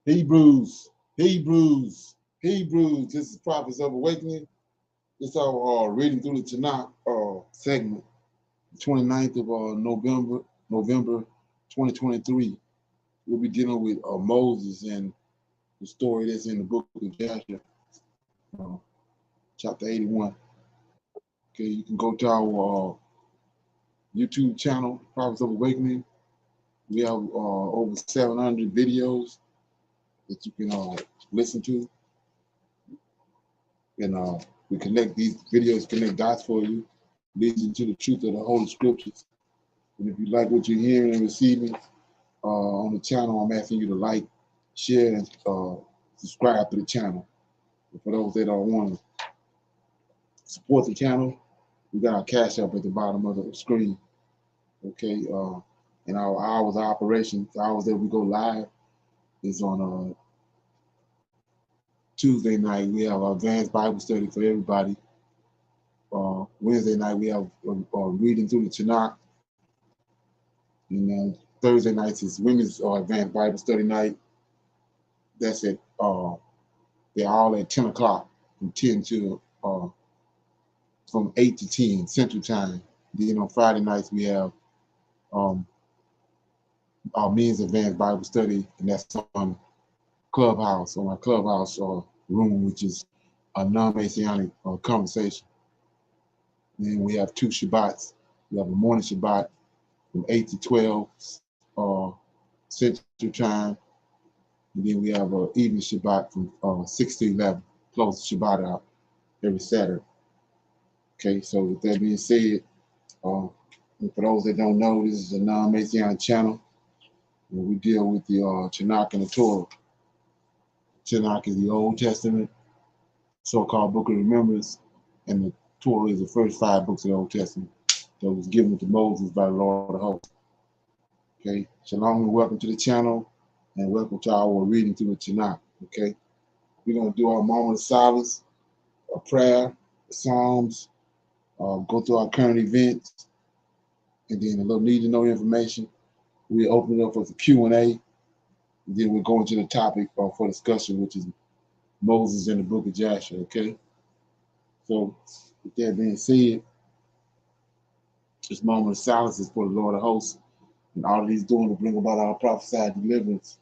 Hebrews, Hebrews, Hebrews. This is Prophets of Awakening. It's our reading through the Tanakh segment, 29th of November 2023. We'll be dealing with Moses and the story that's in the book of Jasher, uh, chapter 81. Okay, you can go to our YouTube channel, Prophets of Awakening. We have over 700 videos that you can listen to, and we connect these videos, connect dots for you, leads you to the truth of the Holy Scriptures. And if you like what you're hearing and receiving on the channel, I'm asking you to like, share, and subscribe to the channel. And for those that don't want to support the channel, we got our cash up at the bottom of the screen. Okay, and our hours of operation, the hours that we go live, is on Tuesday night. We have our advanced Bible study for everybody. Wednesday night we have reading through the Tanakh, and Thursday nights is women's advanced Bible study night. That's it. They're all at 10 o'clock from 10 to from 8 to 10 Central Time. Then on Friday nights we have our men's advanced Bible study, and that's on Clubhouse, on our Clubhouse room, which is a non-Messianic conversation. Then we have two Shabbats. We have a morning Shabbat from 8 to 12 Central Time. And then we have an evening Shabbat from 6 to 11. Close the Shabbat out every Saturday. Okay, so with that being said, for those that don't know, this is a non-Messianic channel where we deal with the Tanakh and the Torah. Tanakh is the Old Testament, so-called Book of Remembrance, and the Torah is the first 5 books of the Old Testament that was given to Moses by the Lord of Hosts. Okay, shalom and welcome to the channel, and welcome to our reading through the Tanakh. Okay, we're going to do our moment of silence, a prayer, Psalms, go through our current events, and then a little need-to-know information. We'll open it up for the Q&A, and then we'll go into the topic for discussion, which is Moses in the book of Jasher. Okay, so with that being said, this moment of silence is for the Lord of Hosts, and all that he's doing to bring about our prophesied deliverance,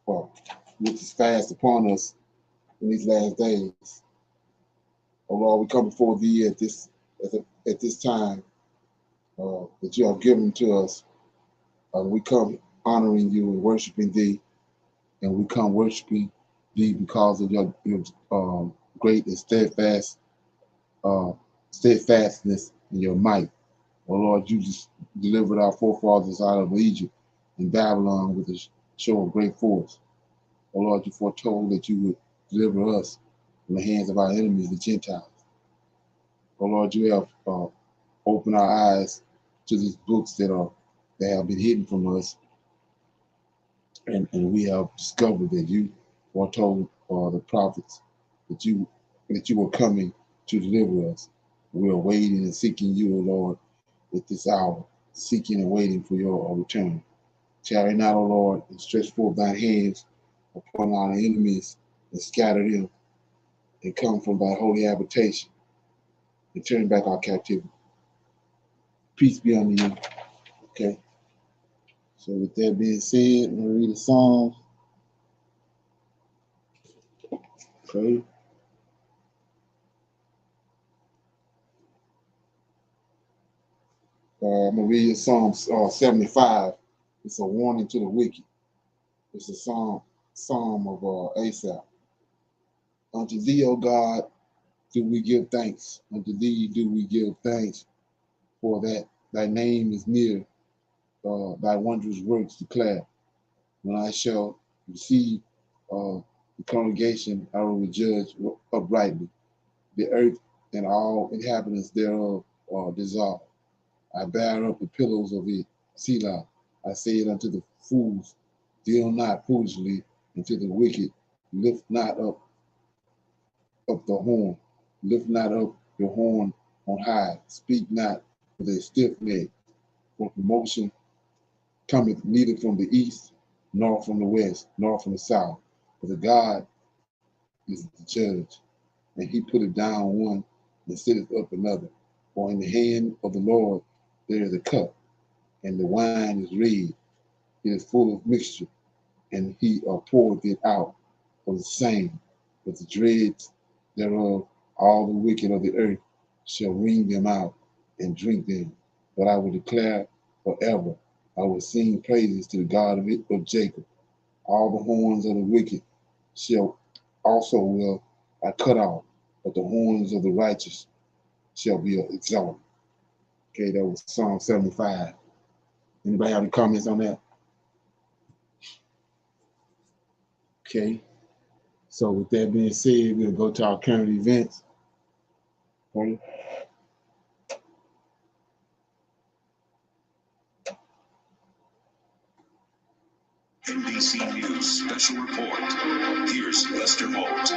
which is fast upon us in these last days. Oh Lord, we come before thee at this time that you have given to us. We come honoring you and worshiping thee, and we come worshiping thee because of your great and steadfastness and your might. Oh Lord, you just delivered our forefathers out of Egypt and Babylon with a show of great force. Oh Lord, you foretold that you would deliver us from the hands of our enemies, the Gentiles. Oh Lord, you have opened our eyes to these books that have been hidden from us, and we have discovered that you foretold the prophets that you were coming to deliver us. We are waiting and seeking you, O Lord, at this hour, seeking and waiting for your return. Tarry not, O Lord, and stretch forth thine hands upon our enemies and scatter them, and come from thy holy habitation and turn back our captivity. Peace be unto you. Okay. So with that being said, I'm going to read the Psalms. Okay. I'm going to read Psalms 75. It's a warning to the wicked. It's a psalm of Asaph. Unto thee, O God, do we give thanks. Unto thee do we give thanks, for that thy name is near, thy wondrous works declare. When I shall receive the congregation, I will judge uprightly. The earth and all inhabitants thereof are dissolved. I bear up the pillows of it. Selah. I say it unto the fools, deal not foolishly, and to the wicked, lift not up the horn. Lift not up your horn on high. Speak not with a stiff neck, for promotion cometh neither from the east, nor from the west, nor from the south. But the God is the judge, and he putteth down one and sitteth up another. For in the hand of the Lord there is a cup, and the wine is red, it is full of mixture, and he poureth it out of the same. But the dregs thereof, all the wicked of the earth shall wring them out and drink them. But I will declare forever, I will sing praises to the God of Jacob. All the horns of the wicked shall also will I cut off, but the horns of the righteous shall be exalted. Okay, that was Psalm 75. Anybody have any comments on that? Okay. So with that being said, we'll go to our current events. Okay. NBC News Special Report. Here's Lester Holt.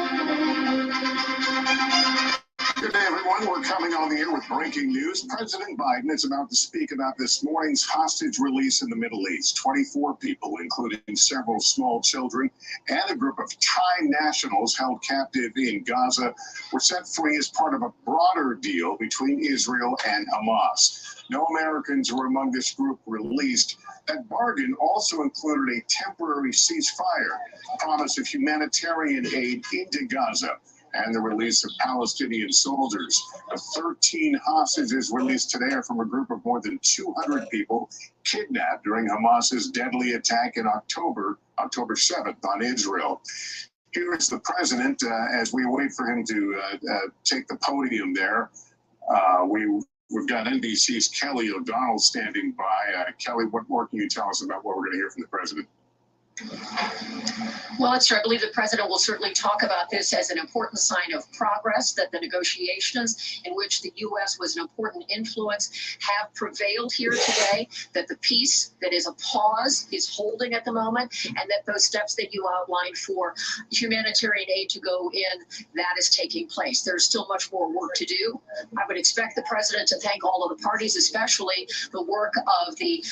Good day, everyone. We're coming on the air with breaking news. President Biden is about to speak about this morning's hostage release in the Middle East. 24 people, including several small children and a group of Thai nationals held captive in Gaza, were set free as part of a broader deal between Israel and Hamas. No Americans were among this group released. That bargain also included a temporary ceasefire, promise of humanitarian aid into Gaza, and the release of Palestinian soldiers. The 13 hostages released today are from a group of more than 200 people kidnapped during Hamas's deadly attack in October 7th on Israel. Here is the president as we wait for him to take the podium there. We've got NBC's Kelly O'Donnell standing by. Kelly, what more can you tell us about what we're going to hear from the president? Well, Lester, I believe the president will certainly talk about this as an important sign of progress, that the negotiations in which the U.S. was an important influence have prevailed here today, that the peace that is a pause is holding at the moment, and that those steps that you outlined for humanitarian aid to go in, that is taking place. There's still much more work to do. I would expect the president to thank all of the parties, especially the work of the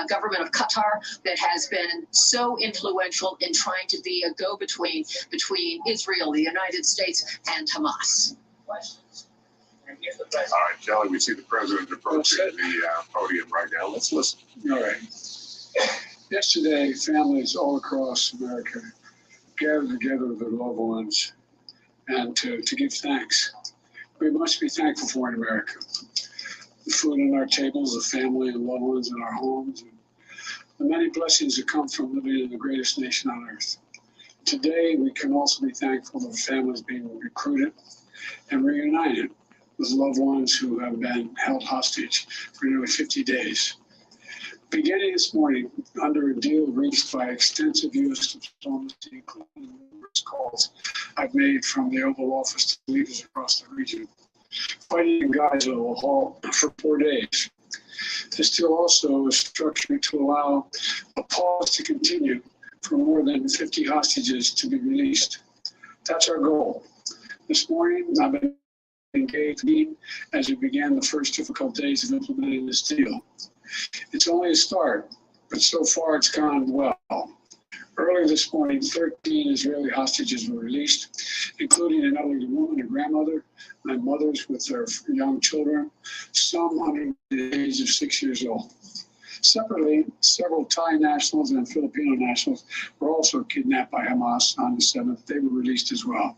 government of Qatar that has been so influential in trying to be a go-between between Israel, the United States, and Hamas. All right, Kelly, we see the president approaching the podium right now. Let's listen. All right. Yesterday, families all across America gathered together with their loved ones and to give thanks. We must be thankful for in America. The food on our tables, the family and loved ones in our homes, and the many blessings that come from living in the greatest nation on earth. Today, we can also be thankful for families being recruited and reunited with loved ones who have been held hostage for nearly 50 days. Beginning this morning, under a deal reached by extensive U.S. diplomacy, including numerous calls I've made from the Oval Office to leaders across the region, fighting in Gaza will halt for 4 days. This deal also is structured to allow a pause to continue for more than 50 hostages to be released. That's our goal. This morning, I've been engaged as we began the first difficult days of implementing this deal. It's only a start, but so far it's gone well. Early this morning, 13 Israeli hostages were released, including an elderly woman, a grandmother, and mothers with their young children, some under the age of 6 years old. Separately, several Thai nationals and Filipino nationals were also kidnapped by Hamas on the 7th. They were released as well.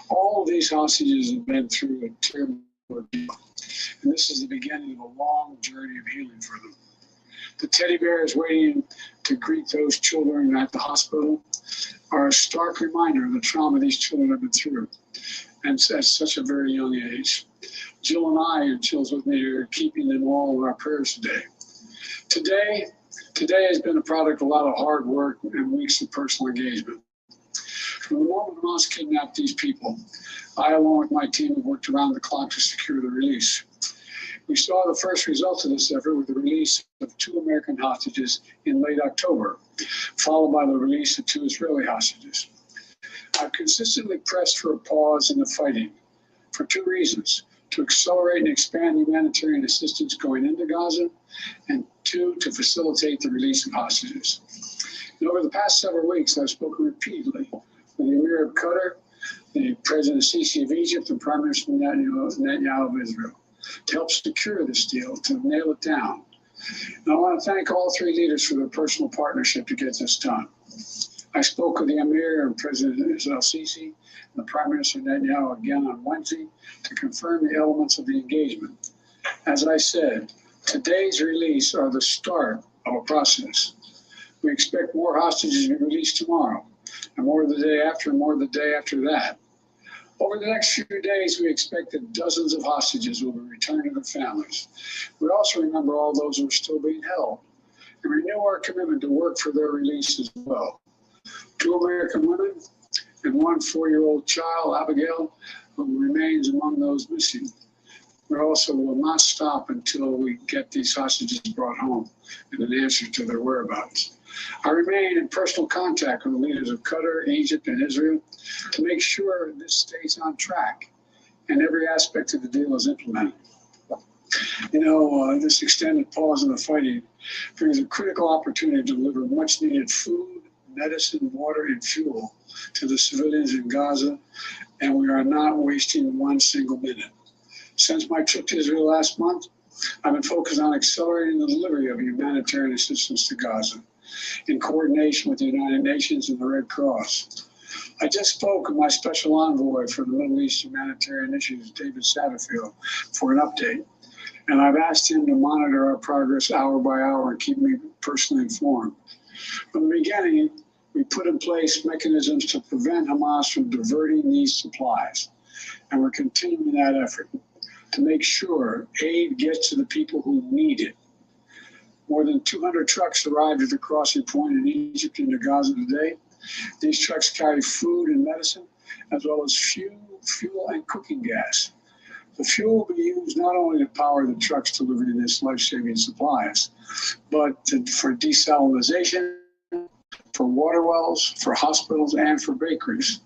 All of these hostages have been through a terrible ordeal, and this is the beginning of a long journey of healing for them. The teddy bears waiting to greet those children at the hospital are a stark reminder of the trauma these children have been through, and at such a very young age. Jill and I, and Jill's with me, are keeping them all in our prayers today. Today has been a product of a lot of hard work and weeks of personal engagement. From the moment Hamas kidnapped these people, I, along with my team, have worked around the clock to secure the release. We saw the first result of this effort with the release of 2 American hostages in late October, followed by the release of 2 Israeli hostages. I've consistently pressed for a pause in the fighting for 2 reasons: to accelerate and expand humanitarian assistance going into Gaza, and 2, to facilitate the release of hostages. And over the past several weeks, I've spoken repeatedly with the Emir of Qatar, the President Sisi of Egypt, and Prime Minister Netanyahu of Israel to help secure this deal, to nail it down. And I want to thank all three leaders for their personal partnership to get this done. I spoke with the Emir and President Israel Sisi and the Prime Minister Netanyahu again on Wednesday to confirm the elements of the engagement. As I said, today's release are the start of a process. We expect more hostages to be released tomorrow, and more the day after, and more the day after that. Over the next few days, we expect that dozens of hostages will be returned to their families. We also remember all those who are still being held and renew our commitment to work for their release as well. 2 American women and 1 4-year-old child, Abigail, who remains among those missing. We also will not stop until we get these hostages brought home and an answer to their whereabouts. I remain in personal contact with the leaders of Qatar, Egypt, and Israel to make sure this stays on track and every aspect of the deal is implemented. This extended pause in the fighting brings a critical opportunity to deliver much needed food, medicine, water, and fuel to the civilians in Gaza, and we are not wasting one single minute. Since my trip to Israel last month, I've been focused on accelerating the delivery of humanitarian assistance to Gaza in coordination with the United Nations and the Red Cross. I just spoke with my special envoy for the Middle East humanitarian issues, David Satterfield, for an update, and I've asked him to monitor our progress hour by hour and keep me personally informed. From the beginning, we put in place mechanisms to prevent Hamas from diverting these supplies, and we're continuing that effort to make sure aid gets to the people who need it. More than 200 trucks arrived at the crossing point in Egypt into Gaza today. These trucks carry food and medicine, as well as fuel and cooking gas. The fuel will be used not only to power the trucks delivering this life-saving supplies, but for desalination, for water wells, for hospitals, and for bakeries.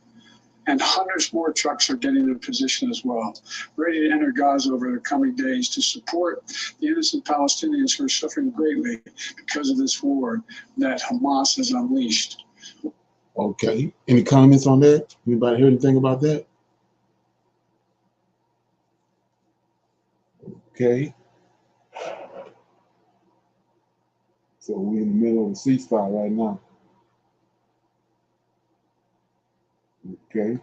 And hundreds more trucks are getting in position as well, ready to enter Gaza over the coming days to support the innocent Palestinians who are suffering greatly because of this war that Hamas has unleashed. Okay. Any comments on that? Anybody hear anything about that? Okay. So we're in the middle of a ceasefire right now. Okay.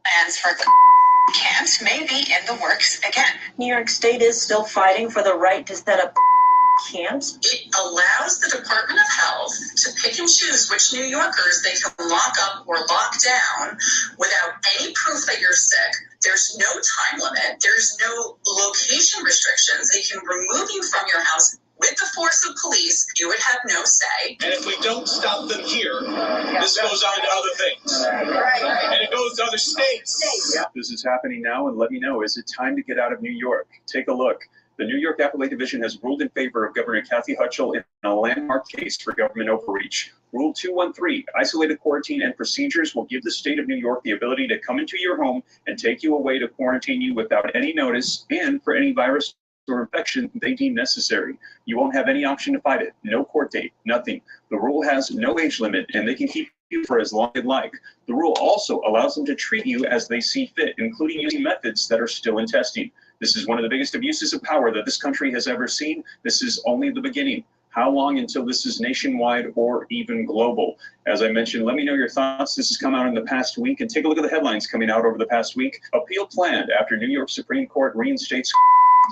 Plans for camps may be in the works again. New York State is still fighting for the right to set up camps. It allows the Department of Health to pick and choose which New Yorkers they can lock up or lock down without any proof that you're sick. There's no time limit. There's no location restrictions. They can remove you from your house with the force of police. You would have no say. And if we don't stop them here, this goes on to other things. And it goes to other states. This is happening now, and let me know, is it time to get out of New York? Take a look. The New York Appellate Division has ruled in favor of Governor Kathy Hochul in a landmark case for government overreach. Rule 213, isolated quarantine and procedures will give the state of New York the ability to come into your home and take you away to quarantine you without any notice and for any virus or infection they deem necessary. You won't have any option to fight it. No court date, nothing. The rule has no age limit, and they can keep you for as long as they'd like. The rule also allows them to treat you as they see fit, including using methods that are still in testing. This is one of the biggest abuses of power that this country has ever seen. This is only the beginning. How long until this is nationwide or even global? As I mentioned, let me know your thoughts. This has come out in the past week, and take a look at the headlines coming out over the past week. Appeal planned after New York Supreme Court reinstates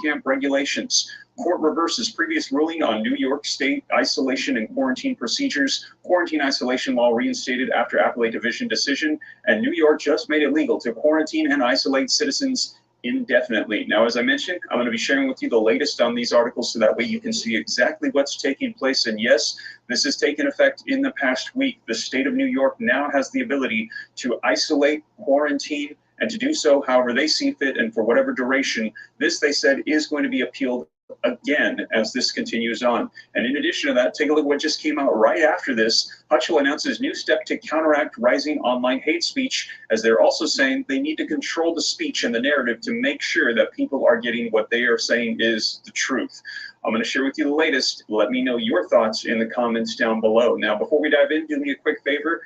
camp regulations. Court reverses previous ruling on New York State isolation and quarantine procedures. Quarantine isolation law reinstated after Appellate Division decision. And New York just made it legal to quarantine and isolate citizens indefinitely. Now, as I mentioned, I'm going to be sharing with you the latest on these articles so that way you can see exactly what's taking place. And yes, this has taken effect in the past week. The state of New York now has the ability to isolate, quarantine, and to do so however they see fit and for whatever duration. This, they said, is going to be appealed again as this continues on. And in addition to that, take a look at what just came out right after this. Hutchell announces new step to counteract rising online hate speech, as they're also saying they need to control the speech and the narrative to make sure that people are getting what they are saying is the truth. I'm going to share with you the latest. Let me know your thoughts in the comments down below. Now, before we dive in, do me a quick favor.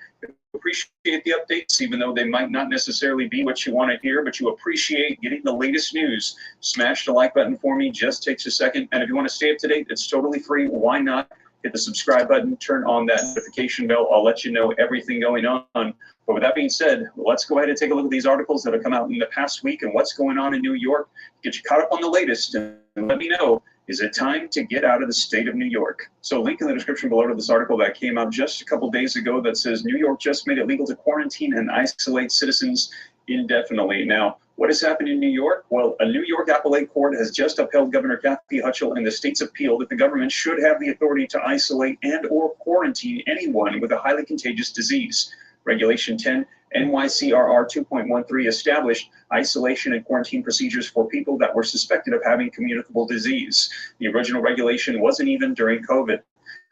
Appreciate the updates, even though they might not necessarily be what you want to hear, but you appreciate getting the latest news. Smash the like button for me, just takes a second. And if you want to stay up to date, it's totally free. Why not hit the subscribe button, turn on that notification bell. I'll let you know everything going on. But with that being said, let's go ahead and take a look at these articles that have come out in the past week and what's going on in New York. Get you caught up on the latest and let me know, is it time to get out of the state of New York? So link in the description below to this article that came out just a couple days ago that says New York just made it legal to quarantine and isolate citizens indefinitely. Now, what has happened in New York? Well, a New York appellate court has just upheld Governor Kathy Hochul and the state's appeal that the government should have the authority to isolate and or quarantine anyone with a highly contagious disease. Regulation 10 NYCRR 2.13 established isolation and quarantine procedures for people that were suspected of having communicable disease. The original regulation wasn't even during COVID.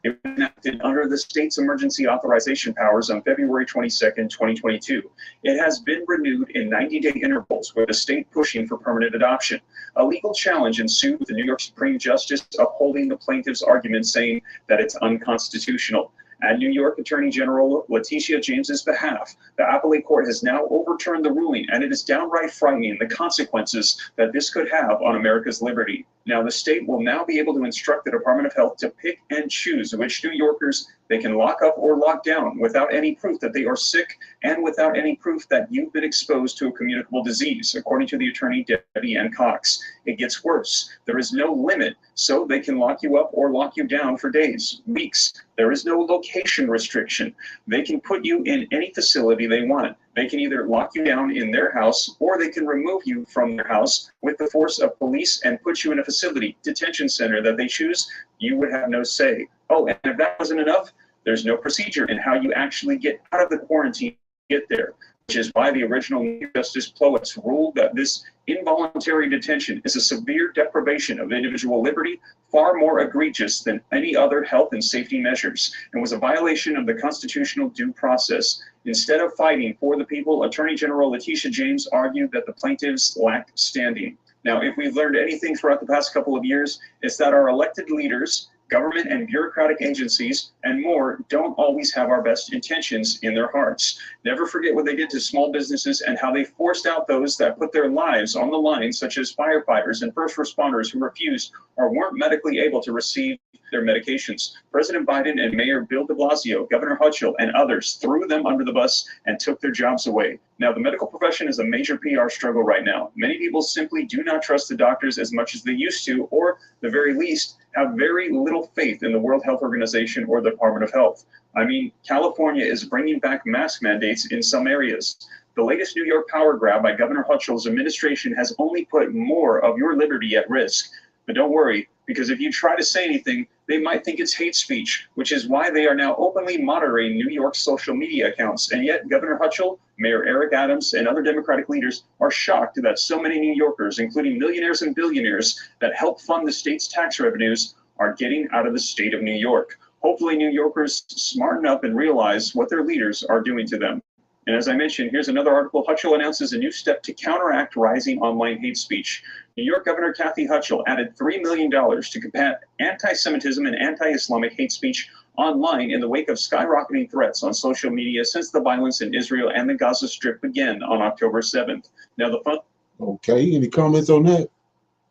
It was enacted under the state's emergency authorization powers on February 22nd, 2022. It has been renewed in 90-day intervals, with the state pushing for permanent adoption. A legal challenge ensued with the New York Supreme Justice upholding the plaintiff's argument, saying that it's unconstitutional. At New York Attorney General Letitia James's behalf, the appellate court has now overturned the ruling, and it is downright frightening the consequences that this could have on America's liberty. Now, the state will now be able to instruct the Department of Health to pick and choose which New Yorkers they can lock up or lock down without any proof that they are sick and without any proof that you've been exposed to a communicable disease, according to the attorney Debbie Ann Cox. It gets worse. There is no limit, so they can lock you up or lock you down for days, weeks. There is no location restriction. They can put you in any facility they want. They can either lock you down in their house or they can remove you from their house with the force of police and put you in a facility, detention center that they choose. You would have no say. Oh, and if that wasn't enough, there's no procedure in how you actually get out of the quarantine to get there, which is why the original Justice Ploetz ruled that this involuntary detention is a severe deprivation of individual liberty, far more egregious than any other health and safety measures, and was a violation of the constitutional due process. Instead of fighting for the people, Attorney General Letitia James argued that the plaintiffs lacked standing. Now, if we've learned anything throughout the past couple of years, it's that our elected leaders, government and bureaucratic agencies, and more don't always have our best intentions in their hearts. Never forget what they did to small businesses and how they forced out those that put their lives on the line, such as firefighters and first responders who refused or weren't medically able to receive their medications. President Biden and Mayor Bill de Blasio, Governor Hochul, and others threw them under the bus and took their jobs away. Now, the medical profession is a major PR struggle right now. Many people simply do not trust the doctors as much as they used to, or the very least, have very little faith in the World Health Organization or the Department of Health. I mean, California is bringing back mask mandates in some areas. The latest New York power grab by Governor Hochul's administration has only put more of your liberty at risk. But don't worry, because if you try to say anything, they might think it's hate speech, which is why they are now openly monitoring New York's social media accounts. And yet, Governor Hochul, Mayor Eric Adams, and other Democratic leaders are shocked that so many New Yorkers, including millionaires and billionaires that help fund the state's tax revenues, are getting out of the state of New York. Hopefully, New Yorkers smarten up and realize what their leaders are doing to them. And as I mentioned, here's another article. Hochul announces a new step to counteract rising online hate speech. New York Governor Kathy Hochul added $3 million to combat anti-Semitism and anti-Islamic hate speech online in the wake of skyrocketing threats on social media since the violence in Israel and the Gaza Strip began on October 7th. Now, the fun. Okay, any comments on that?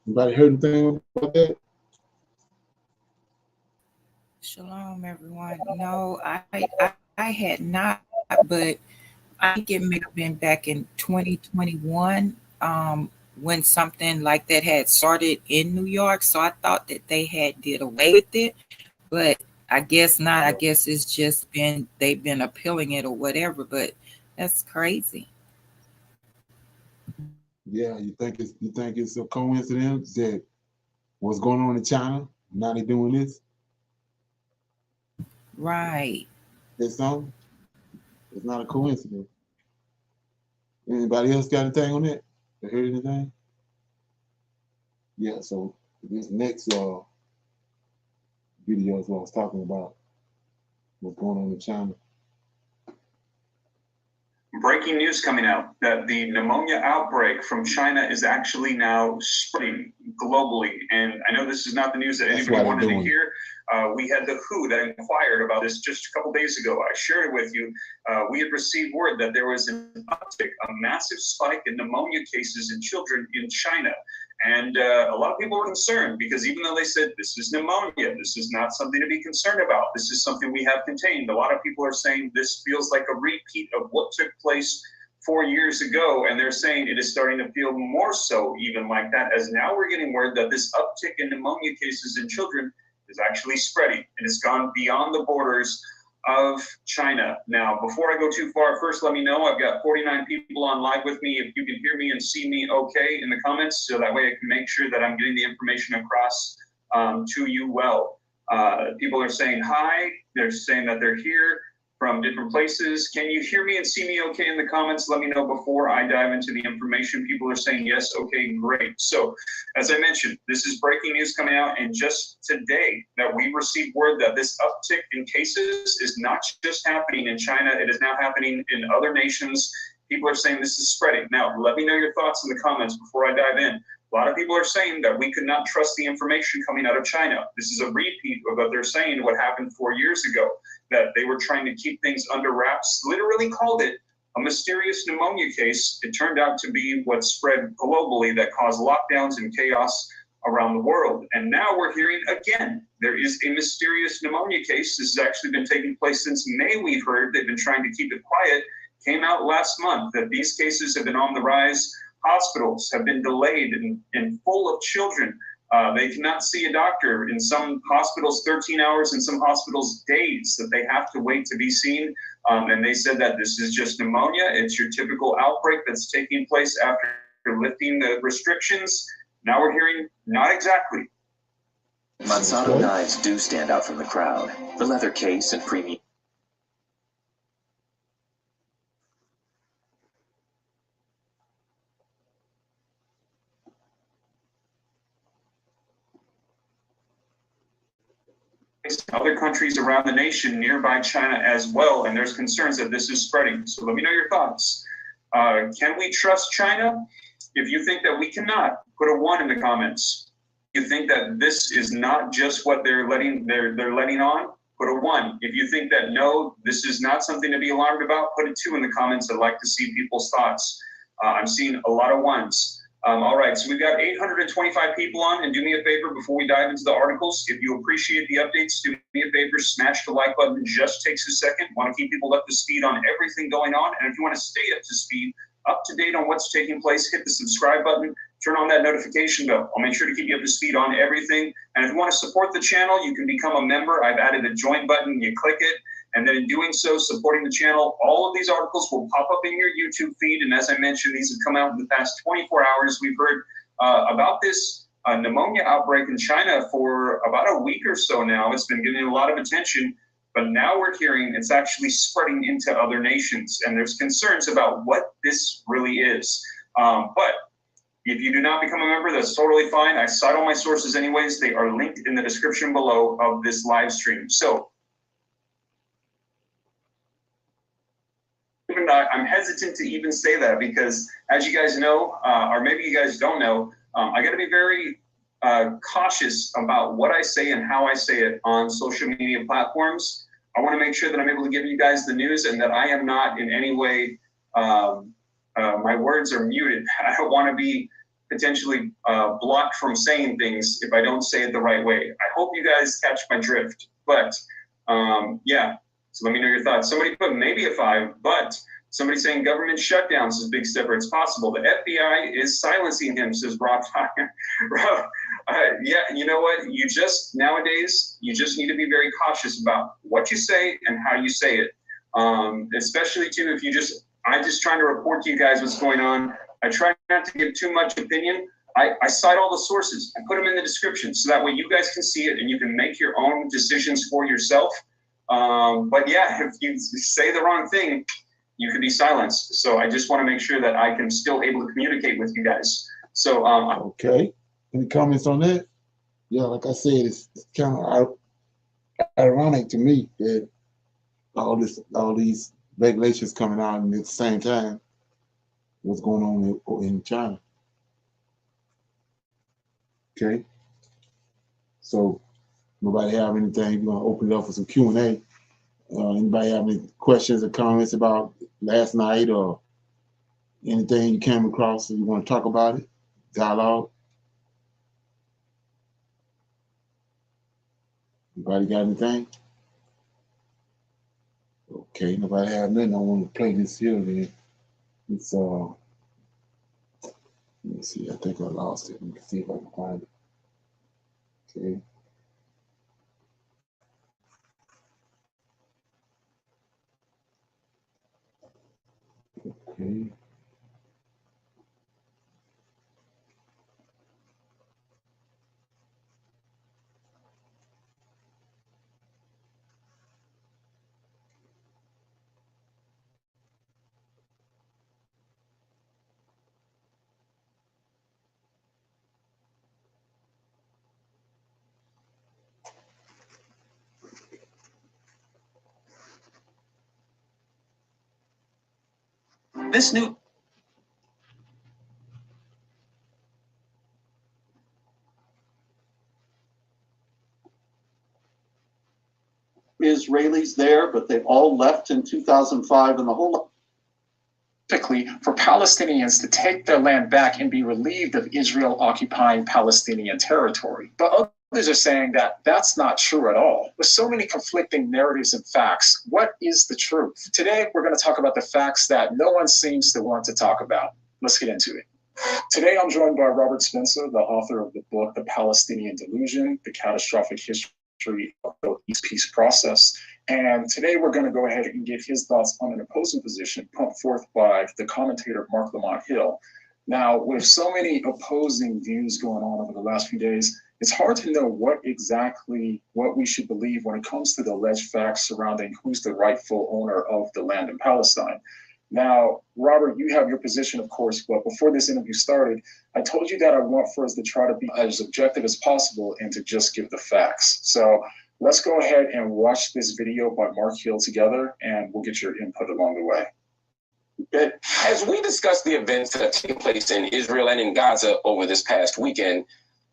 Anybody heard anything about that? Shalom, everyone. No, I had not, but I think it may have been back in 2021 when something like that had started in New York. So I thought that they had did away with it, but I guess not. I guess it's just they've been appealing it or whatever, but that's crazy. Yeah, you think it's a coincidence that what's going on in China, now they're doing this? Right. It's something. It's not a coincidence. Anybody else got anything on that? They heard anything? Yeah, so This next video is what I was talking about. What's going on in China. Breaking news coming out that the pneumonia outbreak from China is actually now spreading globally. And I know this is not the news that anybody wanted to hear. We had the WHO that inquired about this just a couple days ago. I shared it with you. We had received word that there was an uptick, a massive spike in pneumonia cases in children in China. And a lot of people were concerned because even though they said this is pneumonia, this is not something to be concerned about, this is something we have contained, a lot of people are saying this feels like a repeat of what took place 4 years ago, and they're saying it is starting to feel more so even like that, as now we're getting word that this uptick in pneumonia cases in children is actually spreading. It has gone beyond the borders of China. Now, before I go too far, first let me know, I've got 49 people on live with me. If you can hear me and see me okay in the comments, so that way I can make sure that I'm getting the information across to you well. People are saying hi, they're saying that they're here from different places. Can you hear me and see me okay in the comments? Let me know before I dive into the information. People are saying yes, okay, great. So as I mentioned, this is breaking news coming out, and just today that we received word that this uptick in cases is not just happening in China, it is now happening in other nations. People are saying this is spreading. Now, let me know your thoughts in the comments before I dive in. A lot of people are saying that we could not trust the information coming out of China. This is a repeat of what they're saying, what happened 4 years ago, that they were trying to keep things under wraps, literally called it a mysterious pneumonia case. It turned out to be what spread globally that caused lockdowns and chaos around the world. And now we're hearing again, there is a mysterious pneumonia case. This has actually been taking place since May, we've heard. They've been trying to keep it quiet. Came out last month that these cases have been on the rise. Hospitals have been delayed and full of children. They cannot see a doctor. In some hospitals, 13 hours, in some hospitals, days that they have to wait to be seen. And they said that this is just pneumonia. It's your typical outbreak that's taking place after lifting the restrictions. Now we're hearing not exactly. Monsanto knives do stand out from the crowd. The leather case and premium. Other countries around the nation, nearby China as well, and there's concerns that this is spreading. So let me know your thoughts. Can we trust China? If you think that we cannot, put a 1 in the comments. You think that this is not just what they're letting on, put a 1. If you think that no, this is not something to be alarmed about, put a 2 in the comments. I'd like to see people's thoughts. I'm seeing a lot of 1s. All right, so we've got 825 people on, and do me a favor before we dive into the articles. If you appreciate the updates, do me a favor, smash the like button. It just takes a second. Want to keep people up to speed on everything going on, and if you want to stay up to speed, up to date on what's taking place, hit the subscribe button, turn on that notification bell. I'll make sure to keep you up to speed on everything. And if you want to support the channel, you can become a member. I've added a join button. You click it. And then in doing so, supporting the channel, all of these articles will pop up in your YouTube feed. And as I mentioned, these have come out in the past 24 hours. We've heard about this pneumonia outbreak in China for about a week or so now. It's been getting a lot of attention. But now we're hearing it's actually spreading into other nations. And there's concerns about what this really is. But if you do not become a member, that's totally fine. I cite all my sources anyways. They are linked in the description below of this live stream. So I'm hesitant to even say that because, as you guys know, or maybe you guys don't know, I got to be very cautious about what I say and how I say it on social media platforms. I want to make sure that I'm able to give you guys the news and that I am not in any way, my words are muted. I don't want to be potentially blocked from saying things if I don't say it the right way. I hope you guys catch my drift, but yeah. So let me know your thoughts. Somebody put maybe a 5, but somebody saying government shutdowns is big step. It's possible. The FBI is silencing him, says Rob. Rob, yeah, you know what? You just, nowadays, you just need to be very cautious about what you say and how you say it. Especially too, if you I'm just trying to report to you guys what's going on. I try not to give too much opinion. I cite all the sources. I put them in the description so that way you guys can see it and you can make your own decisions for yourself. But yeah, if you say the wrong thing, you could be silenced. So I just want to make sure that I can still able to communicate with you guys. So okay. Any comments on that? Yeah, like I said, it's kind of ironic to me that all these regulations coming out, and at the same time, what's going on in China. Okay, so nobody have anything? We're gonna open it up for some Q&A. Anybody have any questions or comments about last night or anything you came across and you want to talk about it? Dialogue. Anybody got anything? Okay, nobody have nothing. I want to play this here then. It's let me see, I think I lost it. Let me see if I can find it. Okay. Okay. This new Israelis there, but they all left in 2005, and the whole Typically, for Palestinians to take their land back and be relieved of Israel occupying Palestinian territory. But others are saying that that's not true at all. With so many conflicting narratives and facts, what is the truth? Today, we're going to talk about the facts that no one seems to want to talk about. Let's get into it. Today, I'm joined by Robert Spencer, the author of the book, The Palestinian Delusion, The Catastrophic History of the East Peace Process. And today we're going to go ahead and get his thoughts on an opposing position put forth by the commentator Mark Lamont Hill. Now, with so many opposing views going on over the last few days, it's hard to know what we should believe when it comes to the alleged facts surrounding who's the rightful owner of the land in Palestine. Now, Robert, you have your position, of course, but before this interview started, I told you that I want for us to try to be as objective as possible and to just give the facts. So let's go ahead and watch this video by Mark Hill together, and we'll get your input along the way. Okay. As we discuss the events that have taken place in Israel and in Gaza over this past weekend,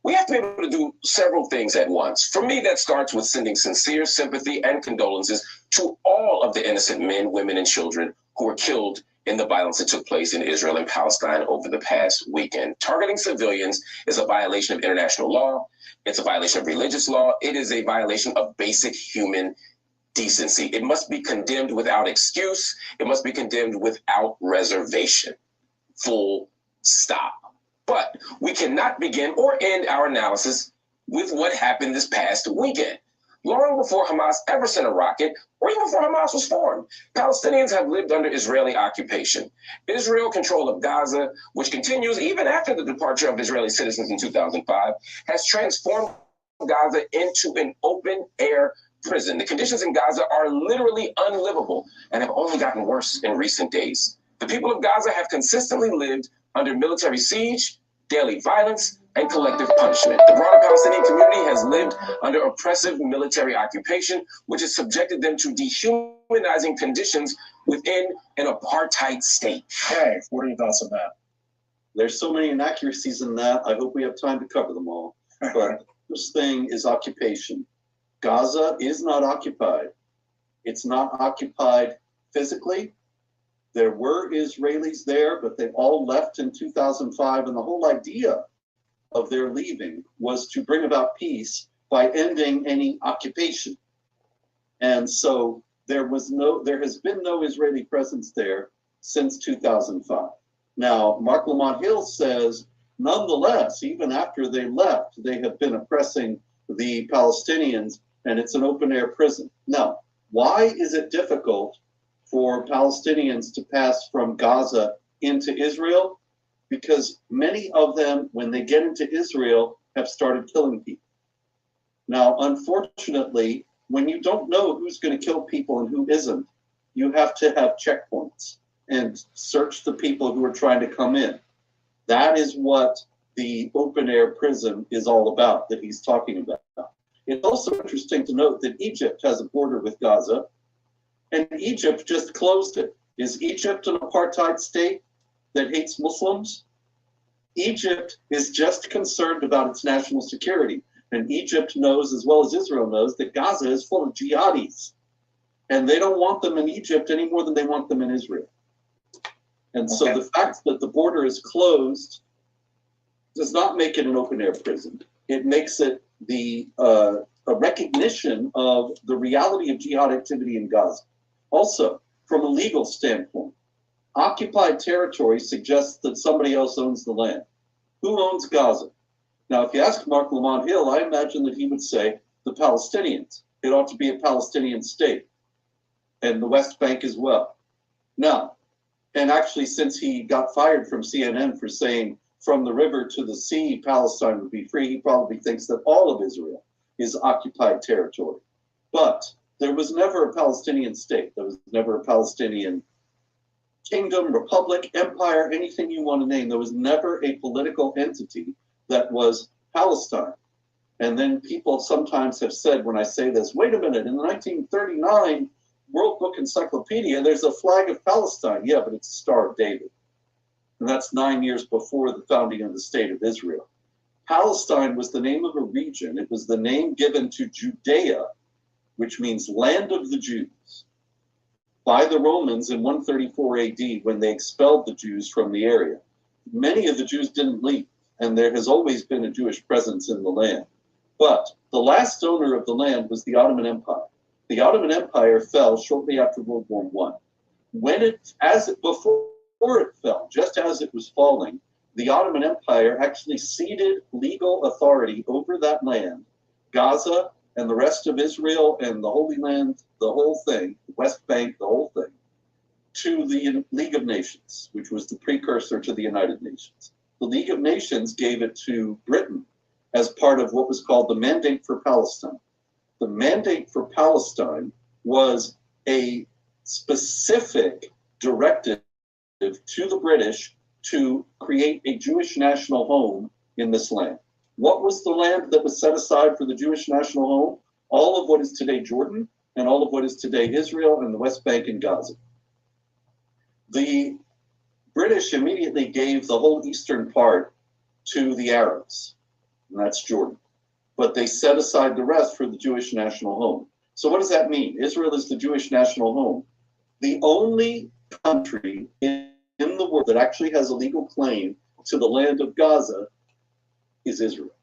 we have to be able to do several things at once. For me, that starts with sending sincere sympathy and condolences to all of the innocent men, women, and children who were killed in the violence that took place in Israel and Palestine over the past weekend. Targeting civilians is a violation of international law. It's a violation of religious law. It is a violation of basic human decency. It must be condemned without excuse. It must be condemned without reservation. Full stop. But we cannot begin or end our analysis with what happened this past weekend. Long before Hamas ever sent a rocket, or even before Hamas was formed, Palestinians have lived under Israeli occupation. Israel control of Gaza, which continues even after the departure of Israeli citizens in 2005, has transformed Gaza into an open-air prison. The conditions in Gaza are literally unlivable and have only gotten worse in recent days. The people of Gaza have consistently lived under military siege, daily violence, and collective punishment. The broader Palestinian community has lived under oppressive military occupation, which has subjected them to dehumanizing conditions within an apartheid state. Hey, what are your thoughts on that? There's so many inaccuracies in that. I hope we have time to cover them all. But this thing is occupation. Gaza is not occupied. It's not occupied physically. There were Israelis there, but they all left in 2005. And the whole idea of their leaving was to bring about peace by ending any occupation. And so there has been no Israeli presence there since 2005. Now, Mark Lamont Hill says, nonetheless, even after they left, they have been oppressing the Palestinians, and it's an open-air prison. Now, why is it difficult for Palestinians to pass from Gaza into Israel? Because many of them, when they get into Israel, have started killing people. Now, unfortunately, when you don't know who's going to kill people and who isn't, you have to have checkpoints and search the people who are trying to come in. That is what the open air prison is all about, that he's talking about. It's also interesting to note that Egypt has a border with Gaza, and Egypt just closed it. Is Egypt an apartheid state that hates Muslims? Egypt is just concerned about its national security. And Egypt knows, as well as Israel knows, that Gaza is full of jihadis. And they don't want them in Egypt any more than they want them in Israel. And so the fact that the border is closed does not make it an open-air prison. It makes it a recognition of the reality of jihad activity in Gaza. Also, from a legal standpoint, occupied territory suggests that somebody else owns the land. Who owns Gaza? Now, if you ask Mark Lamont Hill, I imagine that he would say the Palestinians. It ought to be a Palestinian state, and the West Bank as well. Now, and actually, since he got fired from CNN for saying from the river to the sea, Palestine would be free, he probably thinks that all of Israel is occupied territory. But there was never a Palestinian state. There was never a Palestinian kingdom, republic, empire, anything you want to name. There was never a political entity that was Palestine. And then people sometimes have said, when I say this, wait a minute, in the 1939 World Book Encyclopedia, there's a flag of Palestine. Yeah, but it's a Star of David. And that's 9 years before the founding of the State of Israel. Palestine was the name of a region. It was the name given to Judea, which means land of the Jews, by the Romans in 134 AD when they expelled the Jews from the area. Many of the Jews didn't leave, and there has always been a Jewish presence in the land. But the last owner of the land was the Ottoman Empire. The Ottoman Empire fell shortly after World War I. Before it fell, just as it was falling, the Ottoman Empire actually ceded legal authority over that land, Gaza and the rest of Israel and the Holy Land, the whole thing, the West Bank, the whole thing, to the League of Nations, which was the precursor to the United Nations. The League of Nations gave it to Britain as part of what was called the Mandate for Palestine. The Mandate for Palestine was a specific directive to the British to create a Jewish national home in this land. What was the land that was set aside for the Jewish national home? All of what is today Jordan and all of what is today Israel and the West Bank and Gaza. The British immediately gave the whole eastern part to the Arabs, and that's Jordan. But they set aside the rest for the Jewish national home. So what does that mean? Israel is the Jewish national home. The only country in the world that actually has a legal claim to the land of Gaza is Israel.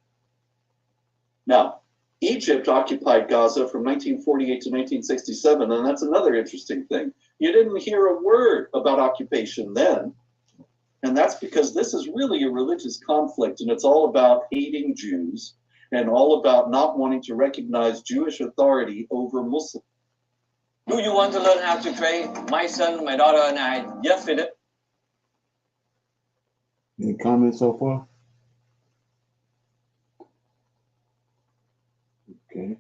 Now, Egypt occupied Gaza from 1948 to 1967, and that's another interesting thing. You didn't hear a word about occupation then, and that's because this is really a religious conflict, and it's all about hating Jews and all about not wanting to recognize Jewish authority over Muslims. Do you want to learn how to trade? My son, my daughter, and I just did it. Any comments so far? Okay.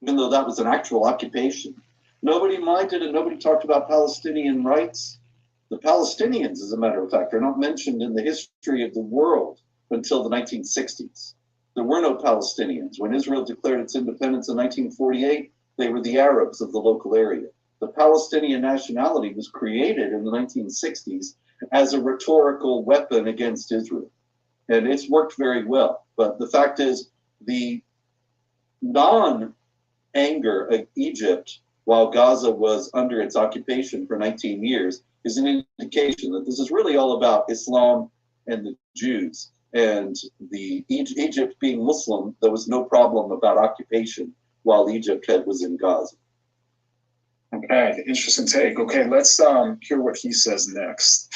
Even though that was an actual occupation, nobody minded and nobody talked about Palestinian rights. The Palestinians, as a matter of fact, are not mentioned in the history of the world until the 1960s. There were no Palestinians. When Israel declared its independence in 1948, they were the Arabs of the local area. The Palestinian nationality was created in the 1960s as a rhetorical weapon against Israel. And it's worked very well. But the fact is, the non-anger of Egypt while Gaza was under its occupation for 19 years is an indication that this is really all about Islam and the Jews. And the Egypt being Muslim, there was no problem about occupation while Egypt was in Gaza. Okay, interesting take. Okay, let's hear what he says next.